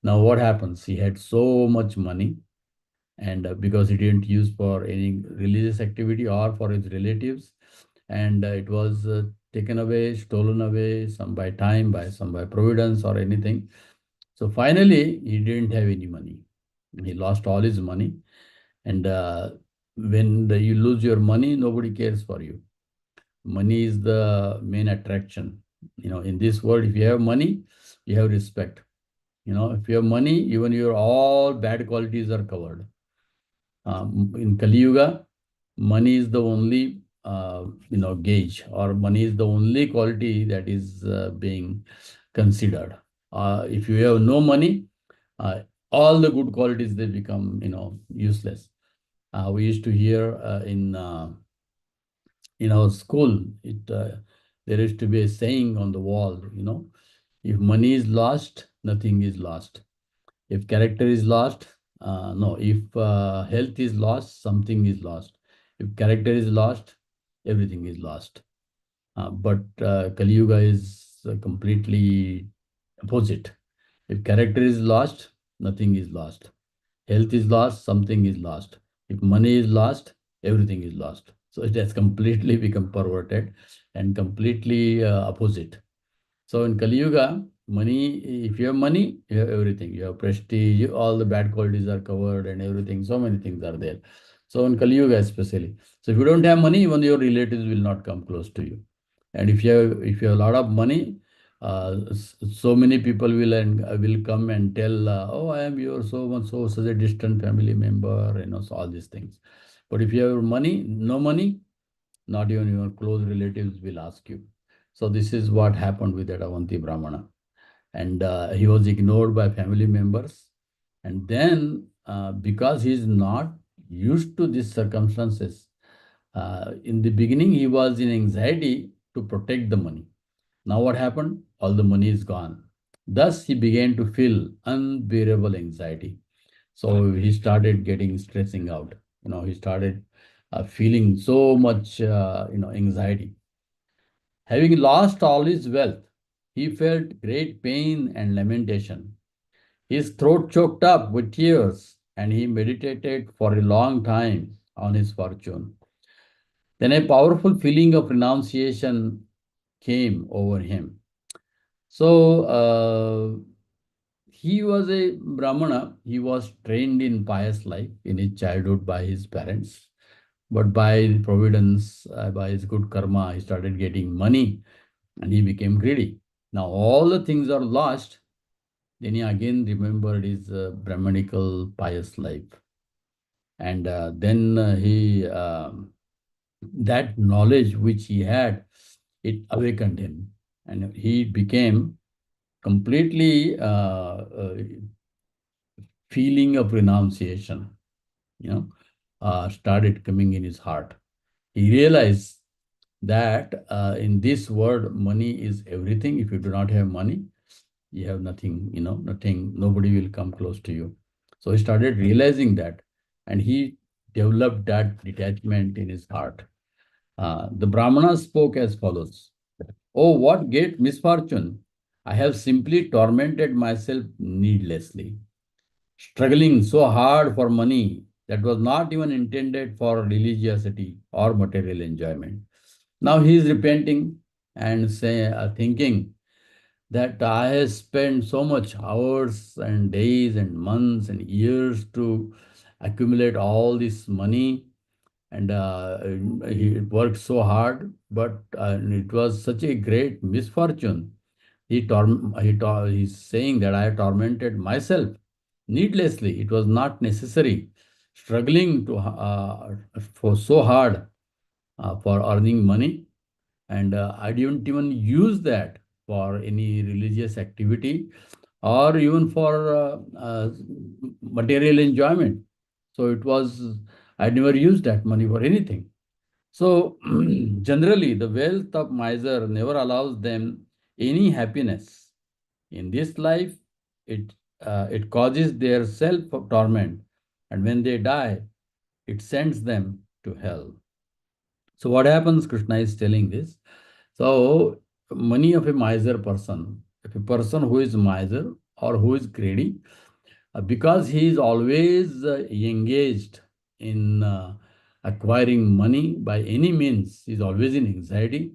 Now, what happens? He had so much money, and because he didn't use for any religious activity or for his relatives, and it was taken away, stolen away, some by time, some by providence or anything. So finally, he didn't have any money. He lost all his money, and when you lose your money, nobody cares for you. Money is the main attraction. In this world, if you have money, you have respect. If you have money, even your all bad qualities are covered. In Kali Yuga, money is the only gauge, or money is the only quality that is being considered. If you have no money, all the good qualities, they become useless. We used to hear in our school, there used to be a saying on the wall, if money is lost, nothing is lost. If character is lost, no. If health is lost, something is lost. If character is lost, everything is lost. But Kali Yuga is completely opposite. If character is lost, nothing is lost. Health is lost, something is lost. If money is lost, everything is lost. So it has completely become perverted and completely opposite. So in Kali Yuga, money, if you have money, you have everything. You have prestige, all the bad qualities are covered and everything. So many things are there. So in Kali Yuga especially. So if you don't have money, even your relatives will not come close to you. And if you have a lot of money, so many people will come and tell, oh, I am your so much so such a distant family member, so all these things. But if you have money, no money, not even your close relatives will ask you. So this is what happened with that Avanti Brahmana. And he was ignored by family members. And then because he is not used to these circumstances, in the beginning he was in anxiety to protect the money. Now what happened? All the money is gone. Thus he began to feel unbearable anxiety. So he started getting stressing out. He started feeling so much anxiety. Having lost all his wealth, he felt great pain and lamentation. His throat choked up with tears, and he meditated for a long time on his fortune. Then a powerful feeling of renunciation came over him. So he was a Brahmana. He was trained in pious life in his childhood by his parents. But by providence, by his good karma, he started getting money and he became greedy. Now all the things are lost. Then he again remembered his Brahmanical pious life. And then that knowledge which he had, it awakened him. And he became completely feeling of renunciation, started coming in his heart. He realized that in this world, money is everything. If you do not have money, you have nothing, nothing, nobody will come close to you. So he started realizing that, and he developed that detachment in his heart. The Brahmana spoke as follows: Oh, what great misfortune! I have simply tormented myself needlessly, struggling so hard for money that was not even intended for religiosity or material enjoyment. Now he is repenting and thinking that I have spent so much hours and days and months and years to accumulate all this money, and he worked so hard, but it was such a great misfortune. He's saying that I tormented myself needlessly. It was not necessary. Struggling for so hard for earning money, and I didn't even use that for any religious activity or even for material enjoyment. So I never used that money for anything. So generally, the wealth of miser never allows them any happiness. In this life, it causes their self torment, and when they die, it sends them to hell. So what happens? Krishna is telling this. So money of a miser person, if a person who is miser or who is greedy, because he is always engaged in acquiring money by any means, he is always in anxiety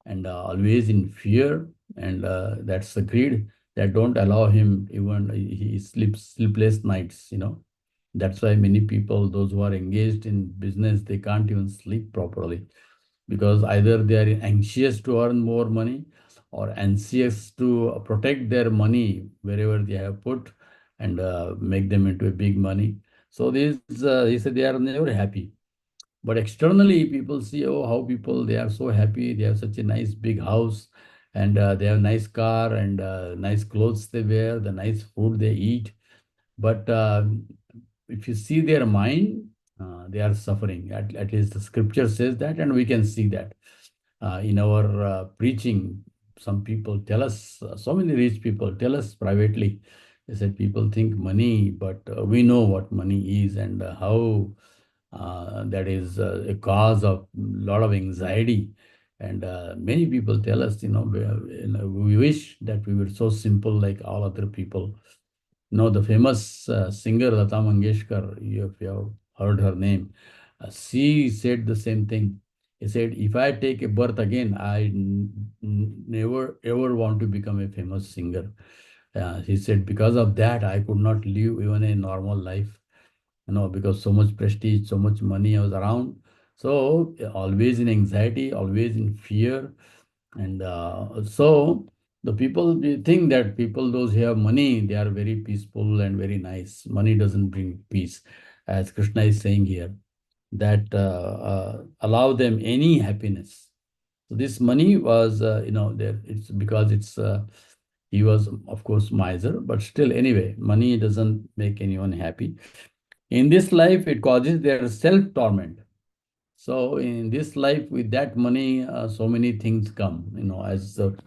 and always in fear, and that's the greed that don't allow him even he sleeps sleepless nights. That's why many people, those who are engaged in business, they can't even sleep properly, because either they are anxious to earn more money, or anxious to protect their money wherever they have put and make them into a big money. So this, he said, they are never happy. But externally, people see, oh, how people, they are so happy. They have such a nice big house, and they have nice car, and nice clothes they wear, the nice food they eat. But if you see their mind, they are suffering. At least the scripture says that, and we can see that in our preaching. Some people tell us, so many rich people tell us privately. They said people think money, but we know what money is, and how that is a cause of lot of anxiety. And many people tell us, we wish that we were so simple like all other people. The famous singer Lata Mangeshkar, if you have heard her name, she said the same thing. He said, if I take a birth again, never ever want to become a famous singer. He said, because of that, I could not live even a normal life, because so much prestige, so much money I was around. So always in anxiety, always in fear. And so the people, we think that people, those who have money, they are very peaceful and very nice. Money doesn't bring peace, as Krishna is saying here, that allow them any happiness. So this money was, there. It's because he was, of course, miser, but still, anyway, money doesn't make anyone happy. In this life, it causes their self torment. So in this life, with that money, so many things come. As the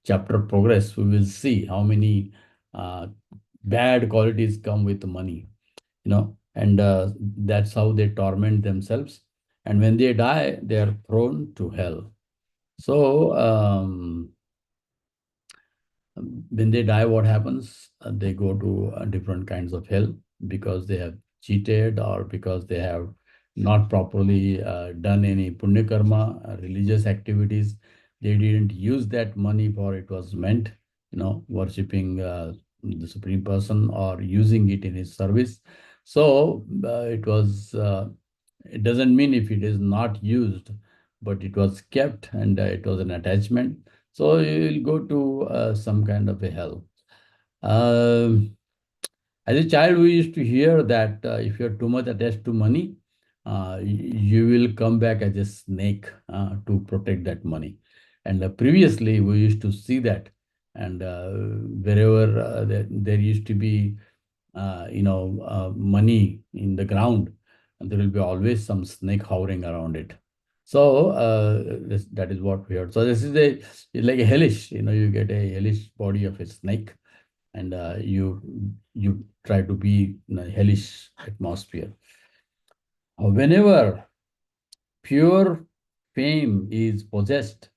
chapter progress, we will see how many bad qualities come with money. And that's how they torment themselves. And when they die, they are thrown to hell. So when they die, what happens? They go to different kinds of hell because they have cheated, or because they have not properly done any punya karma, religious activities. They didn't use that money for it was meant, worshipping the Supreme Person or using it in his service. So it doesn't mean if it is not used, but it was kept, and it was an attachment. So you will go to some kind of a hell. Um, as a child, we used to hear that if you're too much attached to money, you will come back as a snake to protect that money. And previously, we used to see that. And wherever there used to be, money in the ground, and there will be always some snake hovering around it. So that is what we heard. So this is it's like a hellish. You get a hellish body of a snake, and you try to be in a hellish atmosphere. Whenever pure fame is possessed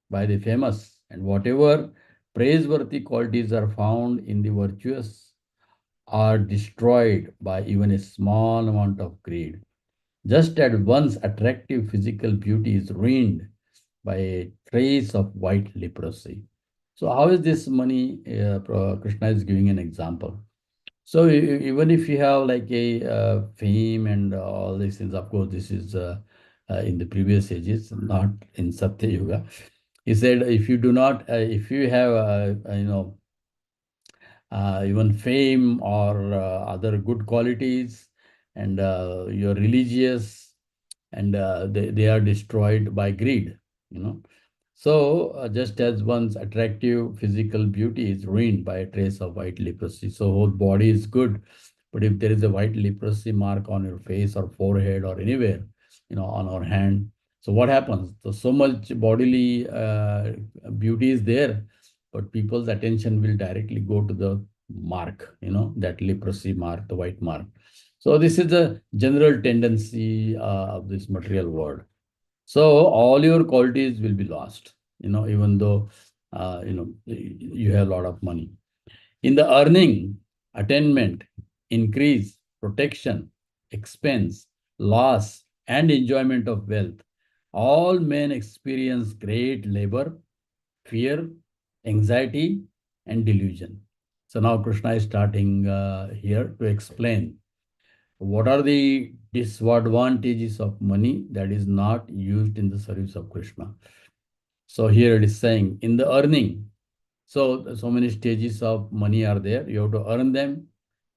by the famous, and whatever praiseworthy qualities are found in the virtuous are destroyed by even a small amount of greed. Just as one's attractive physical beauty is ruined by a trace of white leprosy. So, how is this money? Krishna is giving an example. So, even if you have like a fame and all these things, of course, this is in the previous ages, not in Satya Yuga. He said, if you do not, if you have, even fame or other good qualities, and you're religious, and they are destroyed by greed, you know. So just as one's attractive physical beauty is ruined by a trace of white leprosy, so whole body is good, but if there is a white leprosy mark on your face or forehead or anywhere, on our hand, so what happens? So much bodily beauty is there, but people's attention will directly go to the mark, that leprosy mark, the white mark. So this is the general tendency of this material world. So all your qualities will be lost, even though you have a lot of money. In the earning, attainment, increase, protection, expense, loss, and enjoyment of wealth, all men experience great labor, fear, anxiety, and delusion. So now Krishna is starting here to explain what are the disadvantages of money that is not used in the service of Krishna. So here it is saying in the earning. So many stages of money are there. You have to earn them.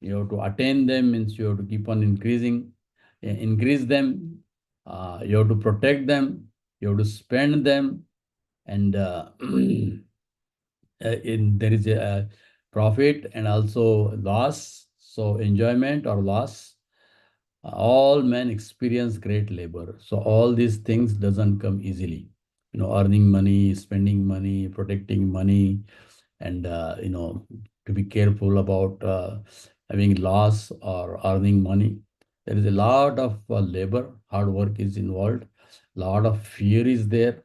You have to attain them, means you have to keep on increase them. You have to protect them. You have to spend them. And there is a profit and also loss. So enjoyment or loss. All men experience great labor. So all these things doesn't come easily. Earning money, spending money, protecting money, and to be careful about having loss or earning money. There is a lot of labor, hard work is involved. Lot of fear is there,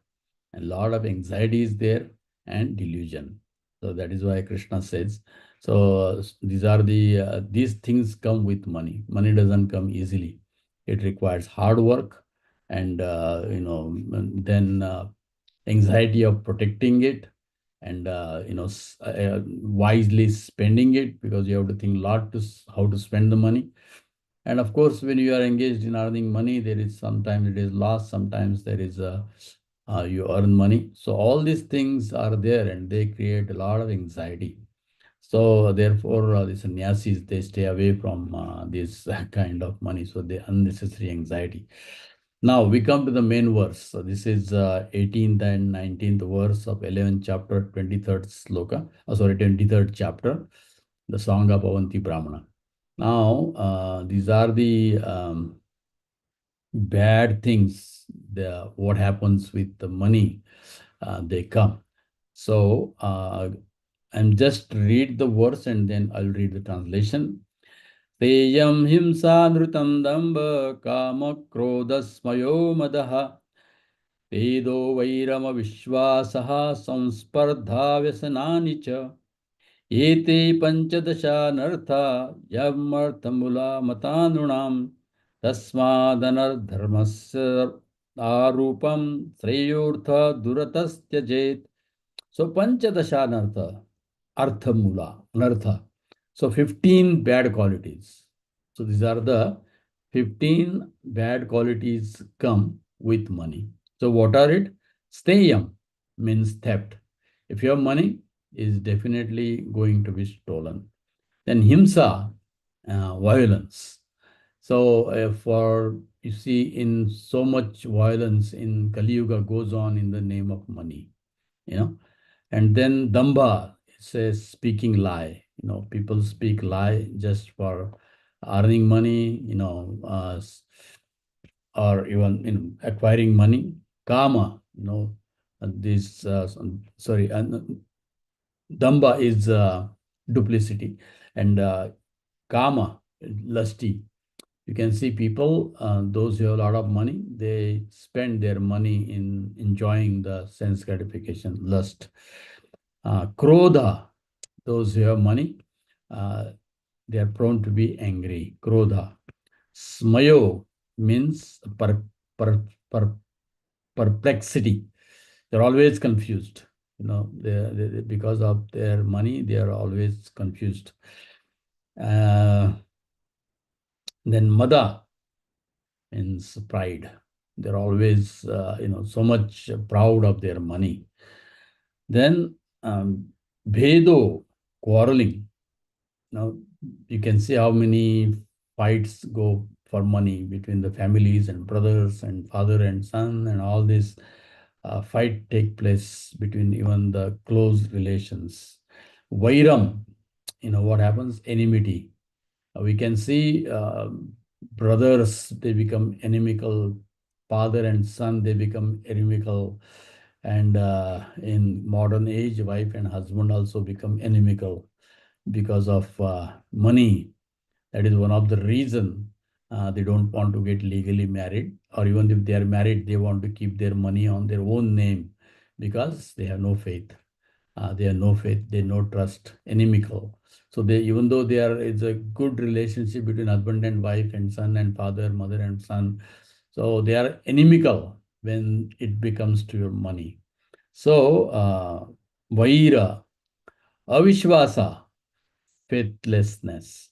and lot of anxiety is there, and delusion. So that is why Krishna says. So these things come with money. Money doesn't come easily. It requires hard work, and then anxiety of protecting it, and wisely spending it, because you have to think a lot to how to spend the money. And of course, when you are engaged in earning money, there is sometimes it is loss, sometimes there is you earn money. So all these things are there, and they create a lot of anxiety. So therefore, the sannyasis, they stay away from this kind of money. So they unnecessary anxiety. Now we come to the main verse. So this is 18th and 19th verse of 11th chapter, 23rd sloka. 23rd chapter, the song of Avanti Brahmana. Now these are the bad things. What happens with the money? They come. So I'm just read the verse and then I'll read the translation. Teyam himsa nrutam damba kama krodasmayo madaha vedo vairama vishwasaha samspardha vyasanani cha ete panchadasha nartha yamarthamula matanunam tasmadanar dharmasya arupam sreyortha duratastyajet. So panchadasha anartha, artha mula, anartha. So 15 bad qualities. So these are the 15 bad qualities come with money. So what are it? Steyam means theft. If you have money, is definitely going to be stolen. Then himsa, violence. So you see, in so much violence in Kali Yuga goes on in the name of money. And then damba, it says speaking lie. People speak lie just for earning money, or even acquiring money. Kama, this sorry, damba is duplicity, and kama, lusty. You can see people, those who have a lot of money, they spend their money in enjoying the sense gratification, lust. Krodha, those who have money, they are prone to be angry. Krodha. Smayo means perplexity. They're always confused. Because of their money, they are always confused. Then mada means pride. They're always, so much proud of their money. Then bhedo, quarreling. Now you can see how many fights go for money between the families and brothers and father and son, and all this fight take place between even the close relations. Vairam, what happens? Enmity. We can see brothers, they become inimical. Father and son, they become inimical. And in modern age, wife and husband also become inimical because of money. That is one of the reason they don't want to get legally married, or even if they are married, they want to keep their money on their own name because they have no faith. They have no faith, they no trust, inimical. So even though it's a good relationship between husband and wife and son and father, mother and son, so they are inimical when it becomes to your money. So vaira, avishvasa, faithlessness.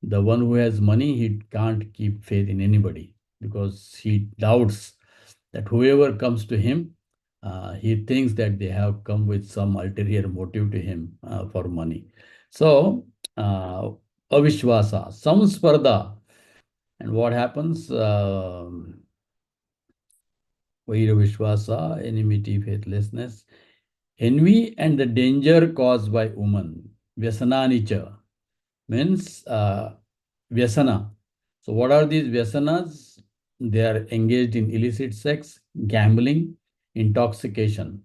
The one who has money, he can't keep faith in anybody because he doubts that whoever comes to him, he thinks that they have come with some ulterior motive to him for money. So, avishwasa, samsparda. And what happens? Vaira vishwasa, enmity, faithlessness, envy, and the danger caused by woman. Vyasananicha means vyasana. So, what are these vyasanas? They are engaged in illicit sex, gambling, intoxication.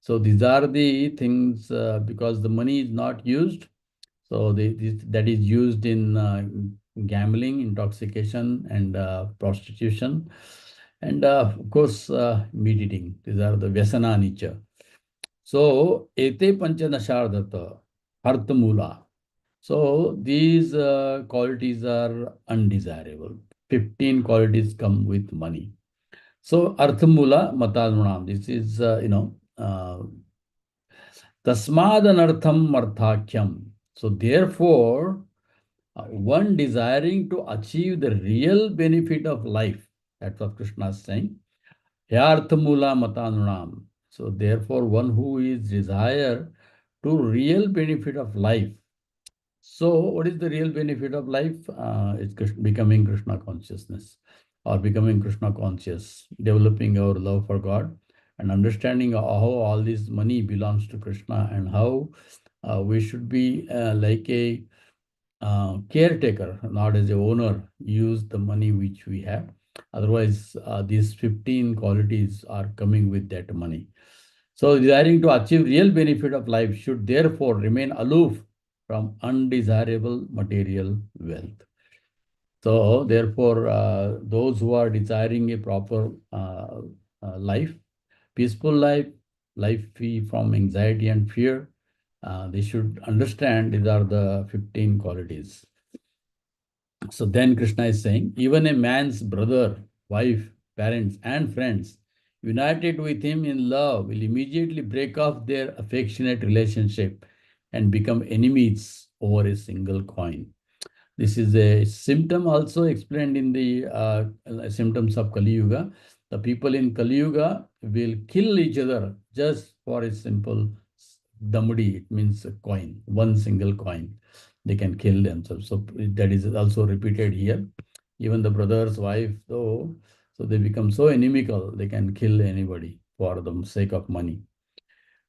So these are the things because the money is not used. So that is used in gambling, intoxication, and prostitution, and of course meat eating. These are the vyasana nicha. So ete panchanashardata arthamula. So these qualities are undesirable. 15 qualities come with money. So arthamula matadunam. This is tasmadanartham marthakyam. So therefore, one desiring to achieve the real benefit of life. That's what Krishna is saying. Yarthamula matanunam. So therefore, one who is desire to real benefit of life. So what is the real benefit of life? It's becoming Krishna consciousness or becoming Krishna conscious, developing our love for God and understanding how all this money belongs to Krishna and how we should be like a caretaker, not as a owner, use the money which we have. Otherwise, these 15 qualities are coming with that money. So, desiring to achieve real benefit of life should therefore remain aloof from undesirable material wealth. So, therefore, those who are desiring a proper life, peaceful life, life free from anxiety and fear, they should understand these are the 15 qualities. So then Krishna is saying, even a man's brother, wife, parents, and friends united with him in love will immediately break off their affectionate relationship and become enemies over a single coin. This is a symptom also explained in the symptoms of Kali Yuga. The people in Kali Yuga will kill each other just for a simple damudi. It means a coin, one single coin. They can kill themselves. So that is also repeated here. Even the brother's wife, though, so they become so inimical, they can kill anybody for the sake of money.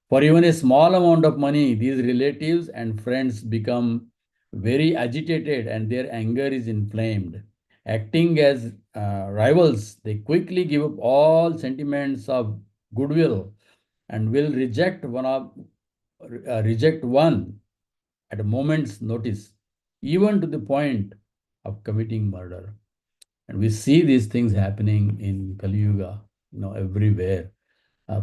For even a small amount of money, these relatives and friends become very agitated and their anger is inflamed. Acting as rivals, they quickly give up all sentiments of goodwill and will reject one at a moment's notice, even to the point of committing murder. And we see these things happening in Kali Yuga, everywhere.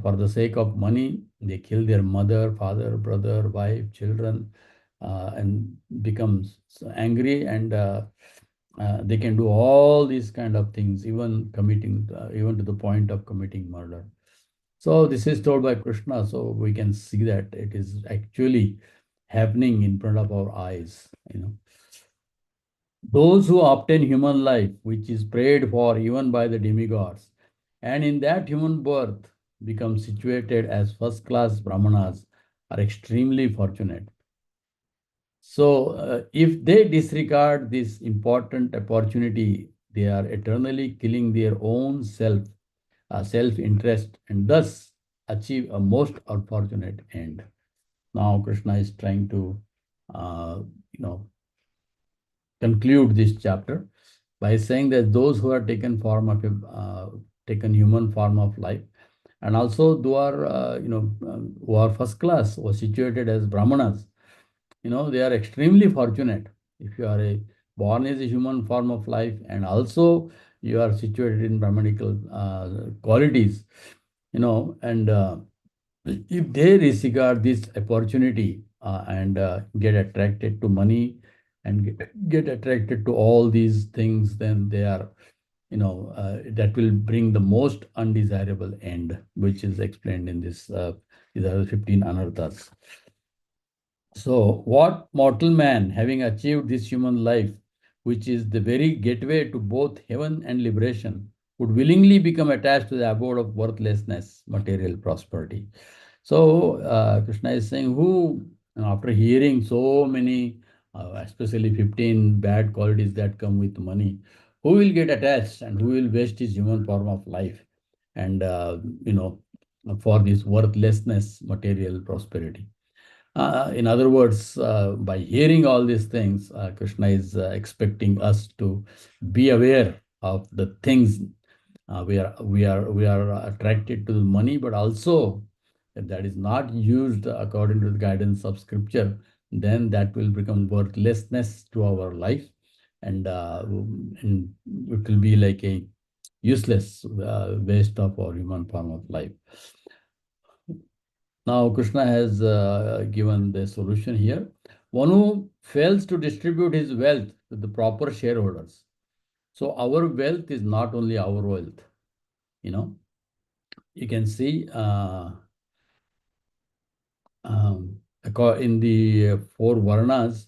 For the sake of money, they kill their mother, father, brother, wife, children, and becomes so angry, and they can do all these kind of things, even even to the point of committing murder. So this is told by Krishna, so we can see that it is actually happening in front of our eyes. Those who obtain human life, which is prayed for even by the demigods, and in that human birth become situated as first-class brahmanas, are extremely fortunate. So, if they disregard this important opportunity, they are eternally killing their own self-interest, and thus achieve a most unfortunate end. Now, Krishna is trying to, you know, conclude this chapter by saying that those who are taken human form of life, and also who are who are first class or situated as brahmanas, they are extremely fortunate. If you are born as a human form of life and also you are situated in brahmanical qualities, and if they disregard this opportunity and get attracted to money and get attracted to all these things, then they are, that will bring the most undesirable end, which is explained in this. These are the 15 anarthas. So, what mortal man, having achieved this human life, which is the very gateway to both heaven and liberation, would willingly become attached to the abode of worthlessness, material prosperity. So Krishna is saying, who, after hearing so many, especially 15 bad qualities that come with money, who will get attached and who will waste his human form of life and, for this worthlessness, material prosperity. In other words, by hearing all these things, Krishna is expecting us to be aware of the things we are attracted to the money, but also if that is not used according to the guidance of Scripture, then that will become worthlessness to our life, and it will be like a useless waste of our human form of life. Now, Krishna has given the solution here. One who fails to distribute his wealth to the proper shareholders. So, our wealth is not only our wealth. You can see in the four Varnas,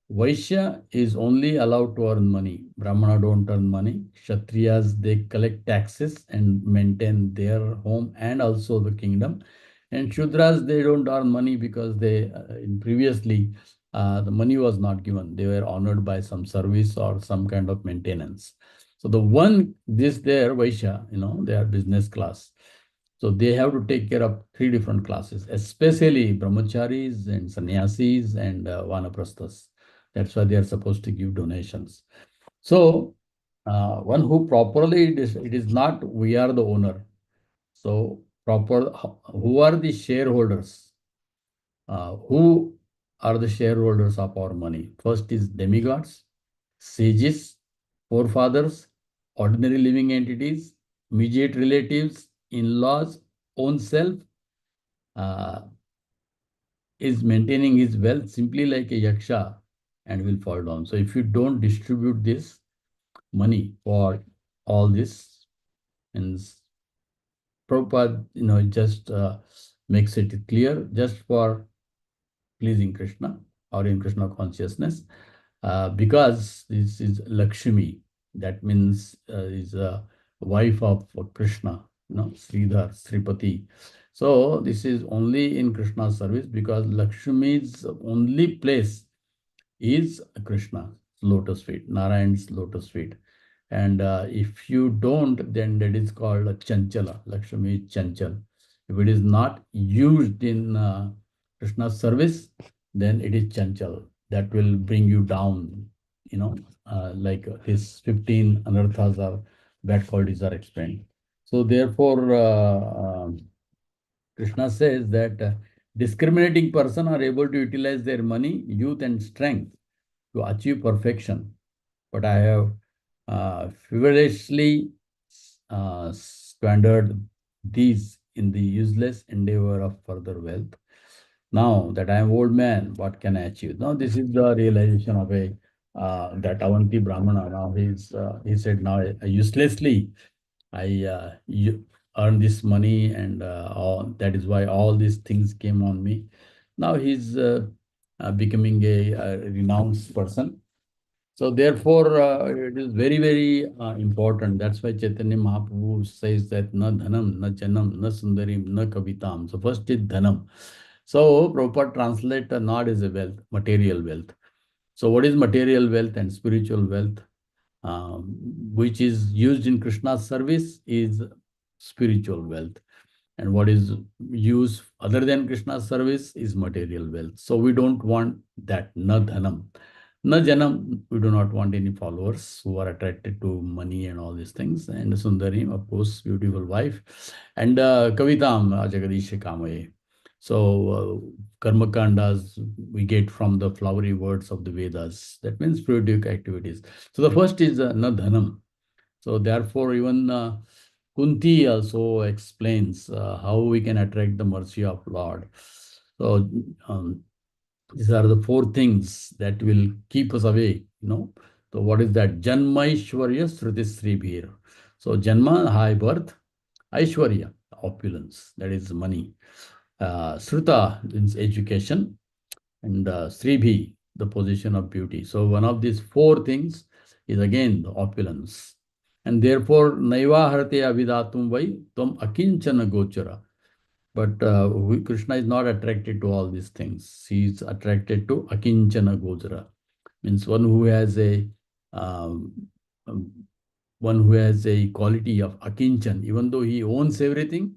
Vaishya is only allowed to earn money. Brahmana don't earn money. Kshatriyas, they collect taxes and maintain their home and also the kingdom. And Shudras, they don't earn money because they, previously, the money was not given. They were honored by some service or some kind of maintenance. So the one, Vaishya, they are business class. So they have to take care of three different classes, especially brahmacharis and sannyasis and vanaprasthas. That's why they are supposed to give donations. So one who properly, it is not we are the owner. So who are the shareholders? Who are the shareholders of our money? First is demigods, sages, forefathers, ordinary living entities, immediate relatives, in-laws, own self, is maintaining his wealth simply like a yaksha and will fall down. So if you don't distribute this money for all this, and Prabhupada, just makes it clear, just for pleasing Krishna or in Krishna consciousness, because this is Lakshmi, that means is a wife of Krishna, Sridhar, Sripati. So this is only in Krishna's service, because Lakshmi's only place is Krishna's lotus feet, Narayan's lotus feet. And if you don't, then that is called a Chanchala. Lakshmi is Chanchal. If it is not used in Krishna's service, then it is Chanchal. That will bring you down, like his 15 anarthas or bad qualities are explained. So therefore, Krishna says that discriminating person are able to utilize their money, youth and strength to achieve perfection. But I have feverishly squandered these in the useless endeavor of further wealth. Now that I am old man, what can I achieve? Now this is the realization of that Avanti Brahmana. Now he said, now uselessly I earned this money, and that is why all these things came on me. Now he's becoming a renounced person. So therefore, it is very, very important. That's why Chaitanya Mahaprabhu says that na dhanam, na janam, na sundarim, na kavitam. So first is dhanam. So Prabhupada translate not as a wealth, material wealth. So what is material wealth and spiritual wealth? Which is used in Krishna's service is spiritual wealth. And what is used other than Krishna's service is material wealth. So we don't want that, na dhanam. Na janam, we do not want any followers who are attracted to money and all these things. And Sundarim, of course, beautiful wife. And Kavitam, Jagadisha Kamaye. So karma kandas we get from the flowery words of the Vedas. That means spiritual activities. So the first is na dhanam. So therefore, even Kunti also explains how we can attract the mercy of Lord. So these are the four things that will keep us away. So what is that? Janma Aishwarya Sruti Sribhir. So Janma, high birth, Aishwarya, opulence, that is money. Sruta means education, and Sribhi, the position of beauty. So one of these four things is again the opulence. And therefore, naiva harate avidatum vai tvam akinchana gochara. But Krishna is not attracted to all these things. He is attracted to akinchana gochara, means one who has um, um, a quality of akinchan, even though he owns everything,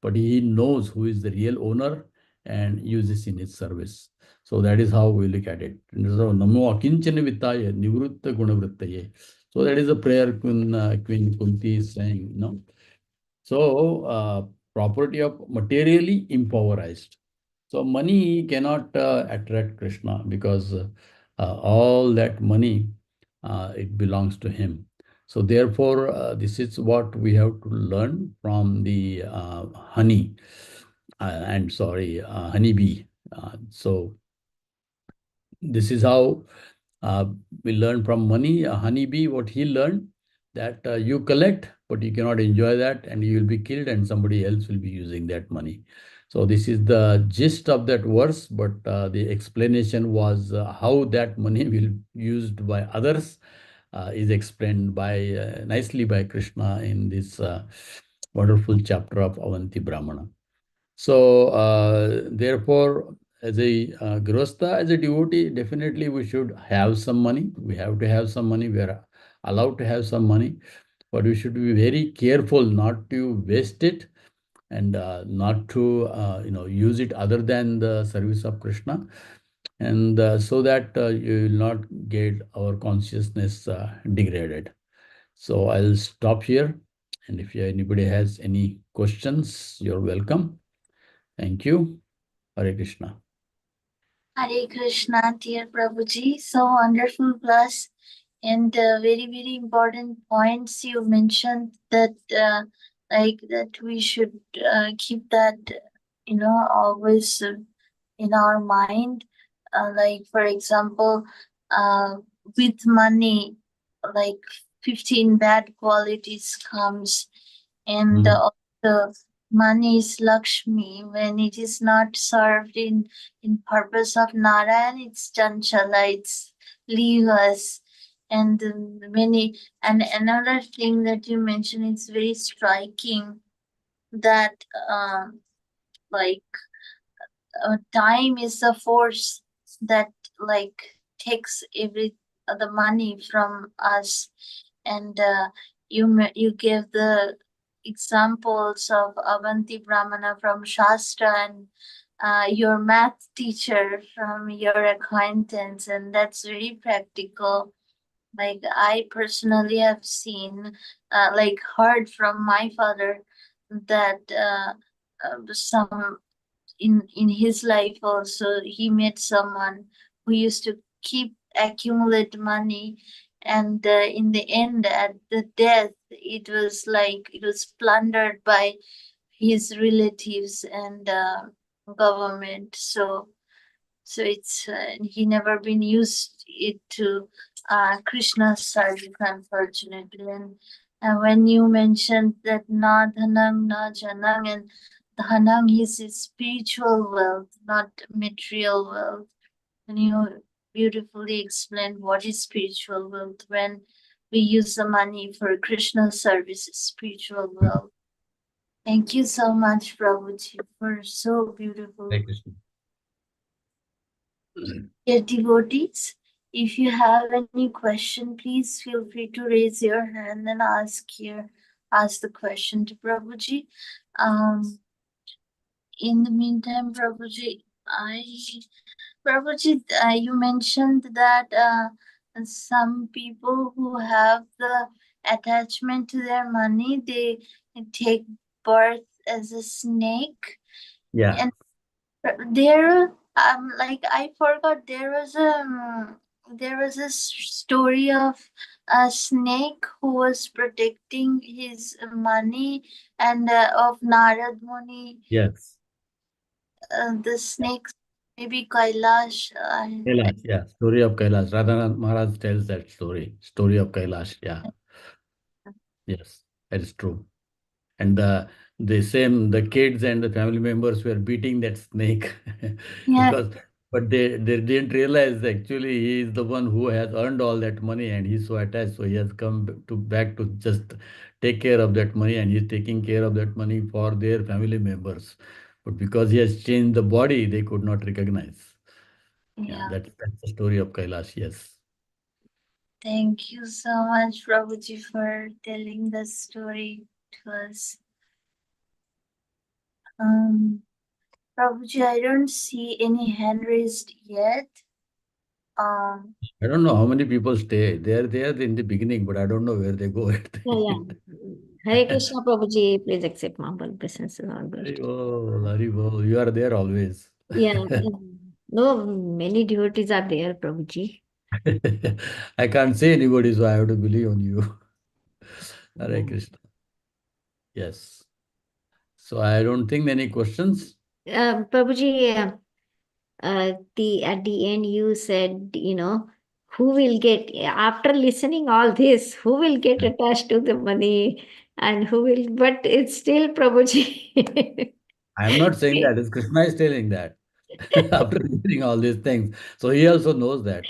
but he knows who is the real owner and uses in his service. So that is how we look at it. So namo akinchana vittaya nivritta gunavrittaye. So that is a prayer Queen Kunti is saying, So property of materially impoverished. So money cannot attract Krishna, because all that money, it belongs to him. So therefore, this is what we have to learn from the honeybee. So this is how we learn from money. A honeybee, what he learned, that you collect, but you cannot enjoy that, and you will be killed, and somebody else will be using that money. So this is the gist of that verse, but the explanation was how that money will be used by others is explained nicely by Krishna in this wonderful chapter of Avanti Brahmana. So therefore, as a grihastha, as a devotee, definitely we should have some money. We have to have some money. We are allowed to have some money, but we should be very careful not to waste it, and not to use it other than the service of Krishna, and so that you will not get our consciousness degraded. So I'll stop here, and if anybody has any questions, you're welcome. Thank you. Hare Krishna. Hare Krishna, dear Prabhuji. So wonderful plus and very, very important points you mentioned that that we should keep that, always in our mind. Like, for example, uh, with money, like 15 bad qualities comes, and also money is Lakshmi. When it is not served in purpose of Narayan, it's Chanchala, it's leave us. And and another thing that you mentioned is very striking, that like time is a force that like takes the money from us. And you gave the examples of Avanti Brahmana from Shastra, and your math teacher from your acquaintance, and that's very practical. Like, I personally have seen, like, heard from my father that some in his life also he met someone who used to keep accumulate money, and in the end, at the death, it was plundered by his relatives and government. So it's he never been used it to Krishna's service, unfortunately. And when you mentioned that na dhanang na janang, and dhanang is spiritual wealth, not material wealth, and you beautifully explained what is spiritual wealth. When we use the money for Krishna's service, spiritual wealth. Thank you so much, Prabhuji, for so beautiful. Hare Krishna. Dear devotees, if you have any question, please feel free to raise your hand and ask the question to Prabhuji. In the meantime, Prabhuji, you mentioned that some people who have the attachment to their money, they take birth as a snake. Yeah. And there, like, I forgot, there was a story of a snake who was protecting his money, and of Narad Muni. Yes. The snake, maybe Kailash. Kailash, yeah. Story of Kailash. Radhanath Maharaj tells that story. Story of Kailash. Yeah. Yes, that is true. And the kids and the family members were beating that snake Yeah. because But they didn't realize that actually he is the one who has earned all that money and he's so attached. So he has come back to just take care of that money, and he's taking care of that money for their family members. But because he has changed the body, they could not recognize. Yeah, Yeah. that's the story of Kailash. Yes. Thank you so much, Prabhuji, for telling the story to us. Prabhuji, I don't see any hand raised yet. Um, I don't know how many people stay. They are there in the beginning, but I don't know where they go at the Yeah. end. Hare Krishna, Prabhuji, please accept my humble presence in our Hari midst. bol, Hari bol. You are there always. Yeah, no, many devotees are there, Prabhuji. I can't say anybody, so I have to believe on you. Hare Yeah. Krishna. Yes. So I don't think any questions. Prabhuji, the at the end you said, who will get after listening all this, who will get attached to the money and who will, but it's still Prabhuji. I am not saying that. It's Krishna is telling that after hearing all these things. So he also knows that.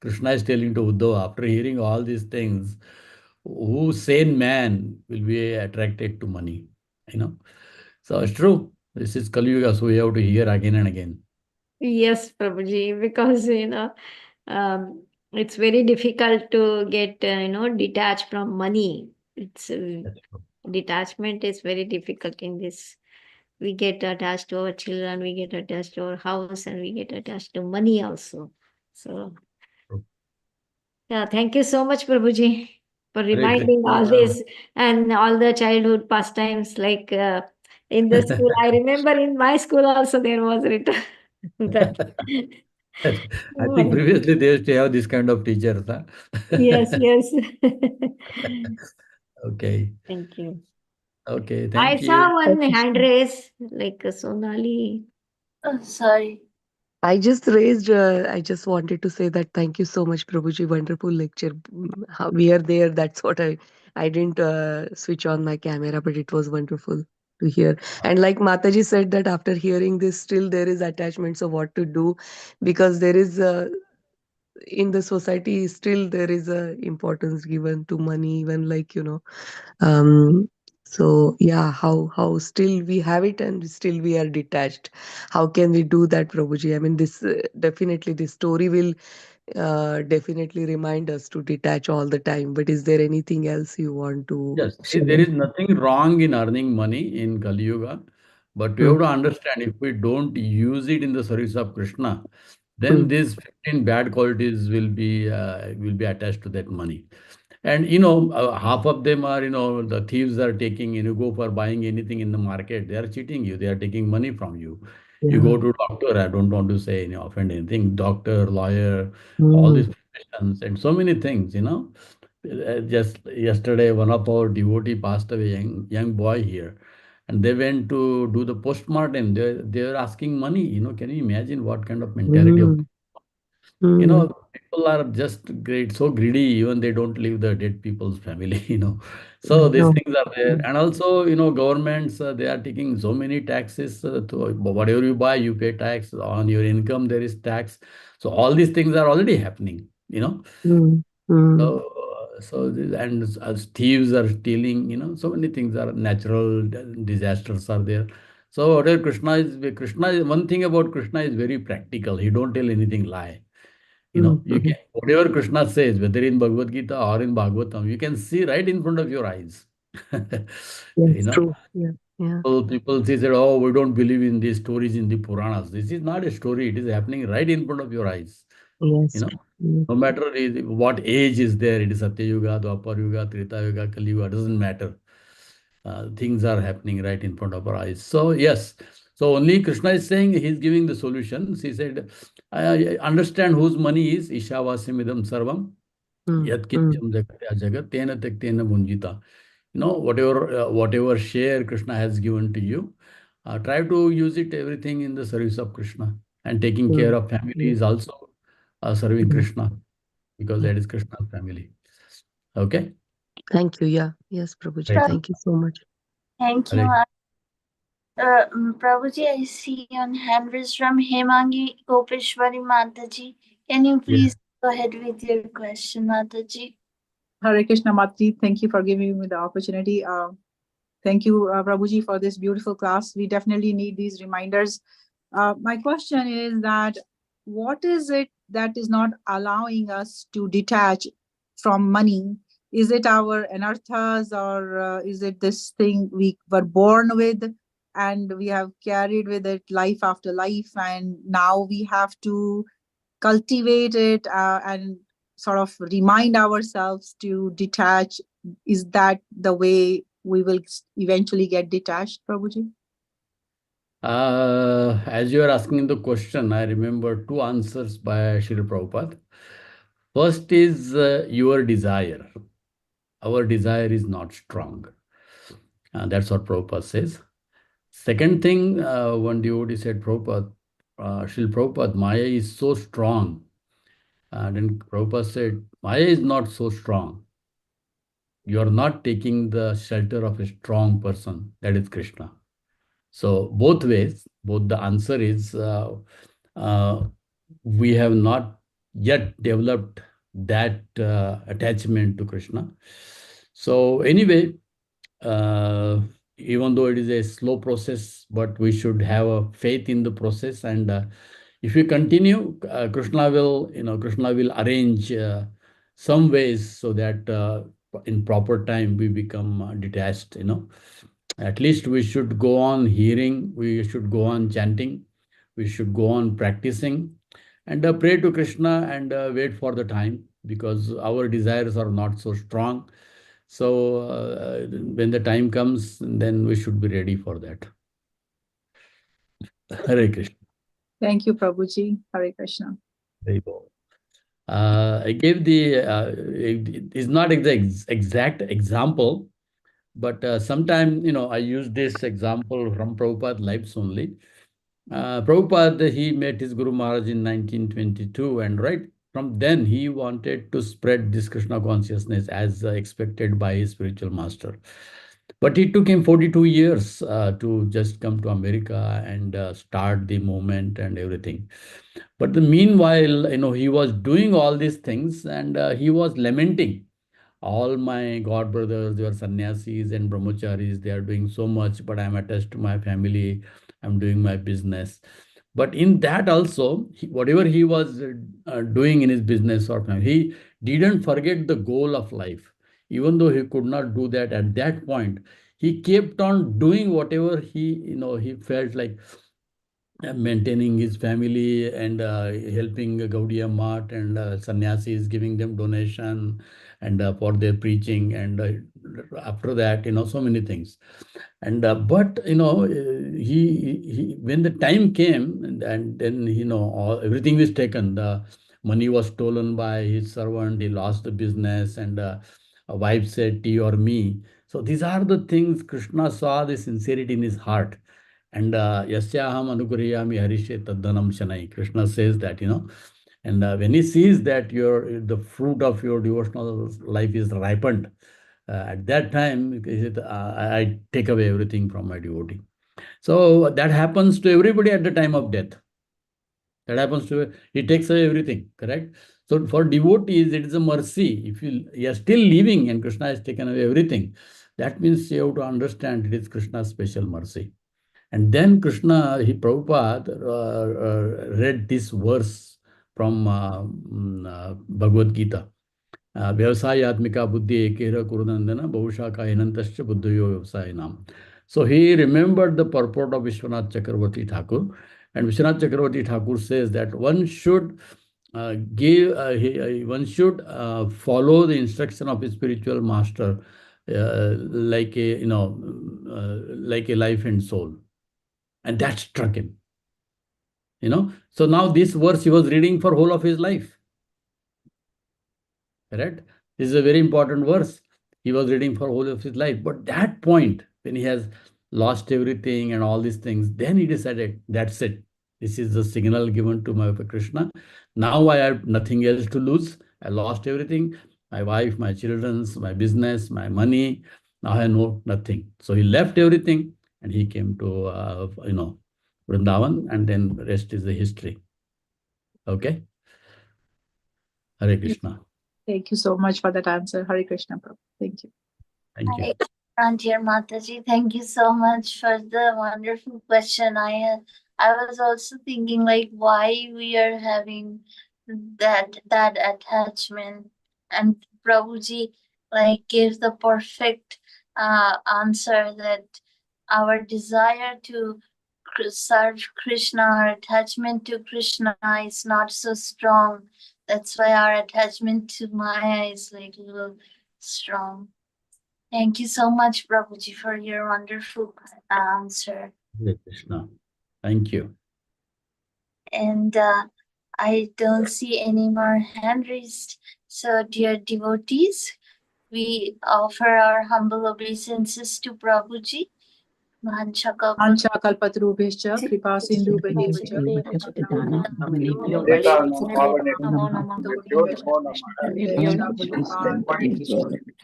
Krishna is telling to Uddhava after hearing all these things, who sane man will be attracted to money? You know. So it's true. This is Kali Yuga, so we have to hear again and again. Yes, Prabhuji, because it's very difficult to get detached from money. It's That's true. detachment is very difficult in this. We get attached to our children, we get attached to our house, and we get attached to money also. So True. yeah, thank you so much, Prabhuji, for Hare reminding all Krishna. this and all the childhood pastimes. Like in the school, I remember in my school also there was written that. I think previously they used to have this kind of teachers. Huh? Yes, yes. Okay. Thank you. Okay. I Thank you. saw Hare one hand Krishna. raise, like Sonali. oh, sorry. I just raised, I just wanted to say that thank you so much, Prabhuji. Wonderful lecture. How we are there. That's what I didn't switch on my camera, but it was wonderful to hear. And like Mataji said, that after hearing this, still there is attachment. So what to do? Because there is in the society still there is a importance given to money, even like um so yeah, how still we have it and still we are detached. How can we do that, Prabhuji? I mean, this definitely this story will definitely remind us to detach all the time. But is there anything else you want to Yes, there share? is nothing wrong in earning money in Kali Yuga, but we Mm, have to understand if we don't use it in the service of Krishna, then mm, these 15 bad qualities will be attached to that money. And half of them are, the thieves are taking, go for buying anything in the market, they are cheating you, they are taking money from you. You yeah. go to doctor, I don't want to say, offend anything, doctor, lawyer, all Mm, these professions and so many things. Just yesterday, one of our devotee passed away, young boy here, and they went to do the postmortem. They were asking money. Can you imagine what kind of mentality of mm, mm, people are just great, so greedy, even they don't leave the dead people's family, I So these know. things are there. Mm, And also, governments, they are taking so many taxes to whatever you buy, you pay tax on your income, there is tax. So all these things are already happening. mm, mm, And as thieves are stealing, so many things are natural disasters are there. So whatever Krishna is one thing about Krishna is very practical. He don't tell anything lie. mm, You can whatever Krishna says, whether in Bhagavad Gita or in Bhagavatam, you can see right in front of your eyes. you yes, know, true. Yeah, yeah. people say that, oh, we don't believe in these stories in the Puranas. This is not a story. It is happening right in front of your eyes. You Yes. know, Mm, no matter what age is there, it is Satya Yuga, Dwapar Yuga, Treta Yuga, Kali Yuga, doesn't matter. Things are happening right in front of our eyes. So, yes. So, only Krishna is saying he's giving the solutions. He said, I understand whose money is Ishavasimidam Sarvam, mm, Yat mm, Kincham Jagatya Jagat, Tena Tektena Bunjita. Whatever share Krishna has given to you, try to use it everything in the service of Krishna, and taking care mm, of family mm, is also serving mm, Krishna, because yeah. that is Krishna's family. Okay? Thank you. Yeah. Yes, Prabhuji. Right. Prabhu, Thank you so much. thank you. Hare Prabhuji, I see on hand raised from Hemangi Gopeshwari Mataji. Can you Yeah. please go ahead with your question, Mataji? Hare Krishna Mataji, thank you for giving me the opportunity. Thank you, Prabhuji, for this beautiful class. We definitely need these reminders. My question is that what is it that is not allowing us to detach from money? Is it our anarthas, or is it this thing we were born with and we have carried with it life after life, and now we have to cultivate it and sort of remind ourselves to detach? Is that the way we will eventually get detached, Prabhuji? As you are asking the question, I remember two answers by Srila Prabhupada. First is your desire. Our desire is not strong. That's what Prabhupada says. Second thing, one devotee said, Prabhupada, Srila Prabhupada, Maya is so strong. And then Prabhupada said, Maya is not so strong. You are not taking the shelter of a strong person. That is Krishna. So both ways, both the answer is we have not yet developed that attachment to Krishna. So anyway, uh, even though it is a slow process, but we should have a faith in the process. And if we continue, Krishna will arrange some ways so that in proper time we become detached. At least we should go on hearing, we should go on chanting, we should go on practicing, and pray to Krishna and wait for the time, because our desires are not so strong. So when the time comes, then we should be ready for that. Hare Krishna. Thank you, Prabhuji. Hare Krishna. Very well. I gave it is not the exact example, but sometime, I use this example from Prabhupada lives only. Prabhupada, he met his Guru Maharaj in 1922, and right from then he wanted to spread this Krishna consciousness as expected by his spiritual master. But it took him 42 years to just come to America and start the movement and everything. But the meanwhile, he was doing all these things, and he was lamenting. All my god brothers, they are sannyasis and brahmacharis, they are doing so much, but I'm attached to my family, I'm doing my business. But in that also, whatever he was doing in his business or family, he didn't forget the goal of life. Even though he could not do that at that point, he kept on doing whatever he felt like, maintaining his family and helping Gaudiya Math and sannyasis, giving them donation and for their preaching, and after that, so many things. And but he when the time came, and then everything was taken. The money was stolen by his servant. He lost the business, and a wife said, "Tea or me." So these are the things Krishna saw the sincerity in his heart. And yasyaham anugriyami harishe taddanam shanai. Krishna says that, and when he sees that the fruit of your devotional life is ripened, at that time, he said, I take away everything from my devotee. So that happens to everybody at the time of death. That happens to, he takes away everything, correct? So for devotees, it is a mercy. If you are still living and Krishna has taken away everything, that means you have to understand it is Krishna's special mercy. And then Prabhupada read this verse from Bhagavad Gita. Vyavasayatmika buddhi ekera kurunandana bhavushaka hinantascha buddhayo vyavasayinam. So he remembered the purport of Vishwanath Chakravarti Thakur. And Vishwanath Chakravarti Thakur says that one should follow the instruction of his spiritual master like a life and soul. And that struck him. So now this verse he was reading for whole of his life. Correct? This is a very important verse. He was reading for whole of his life. But that point, when he has lost everything and all these things, then he decided, that's it. This is the signal given to my Krishna. Now I have nothing else to lose. I lost everything. My wife, my children, my business, my money. Now I know nothing. So he left everything and he came to, Vrindavan, and then rest is the history. Okay? Hare Krishna. Thank you so much for that answer. Hare Krishna, Prabhu. Thank you. Thank you. And dear Mataji, thank you so much for the wonderful question. I was also thinking like why we are having that attachment, and Prabhuji like gives the perfect answer that our desire to serve Krishna, our attachment to Krishna is not so strong. That's why our attachment to Maya is like a little strong. Thank you so much, Prabhuji, for your wonderful answer. Hare Krishna. Thank you. And I don't see any more hand raised. So, dear devotees, we offer our humble obeisances to Prabhuji. Ancha kalpatarubhescha kripa sindhu bhaidevacha Namo Namah.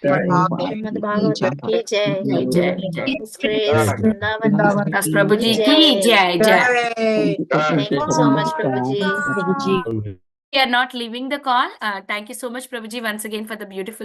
Srimad Bhagavatam ki jai. His grace, Vrindavan Das Prabhuji ki jai jai. Thank you so much, Prabhuji. We are not leaving the call. Thank you so much, Prabhuji, once again for the beautiful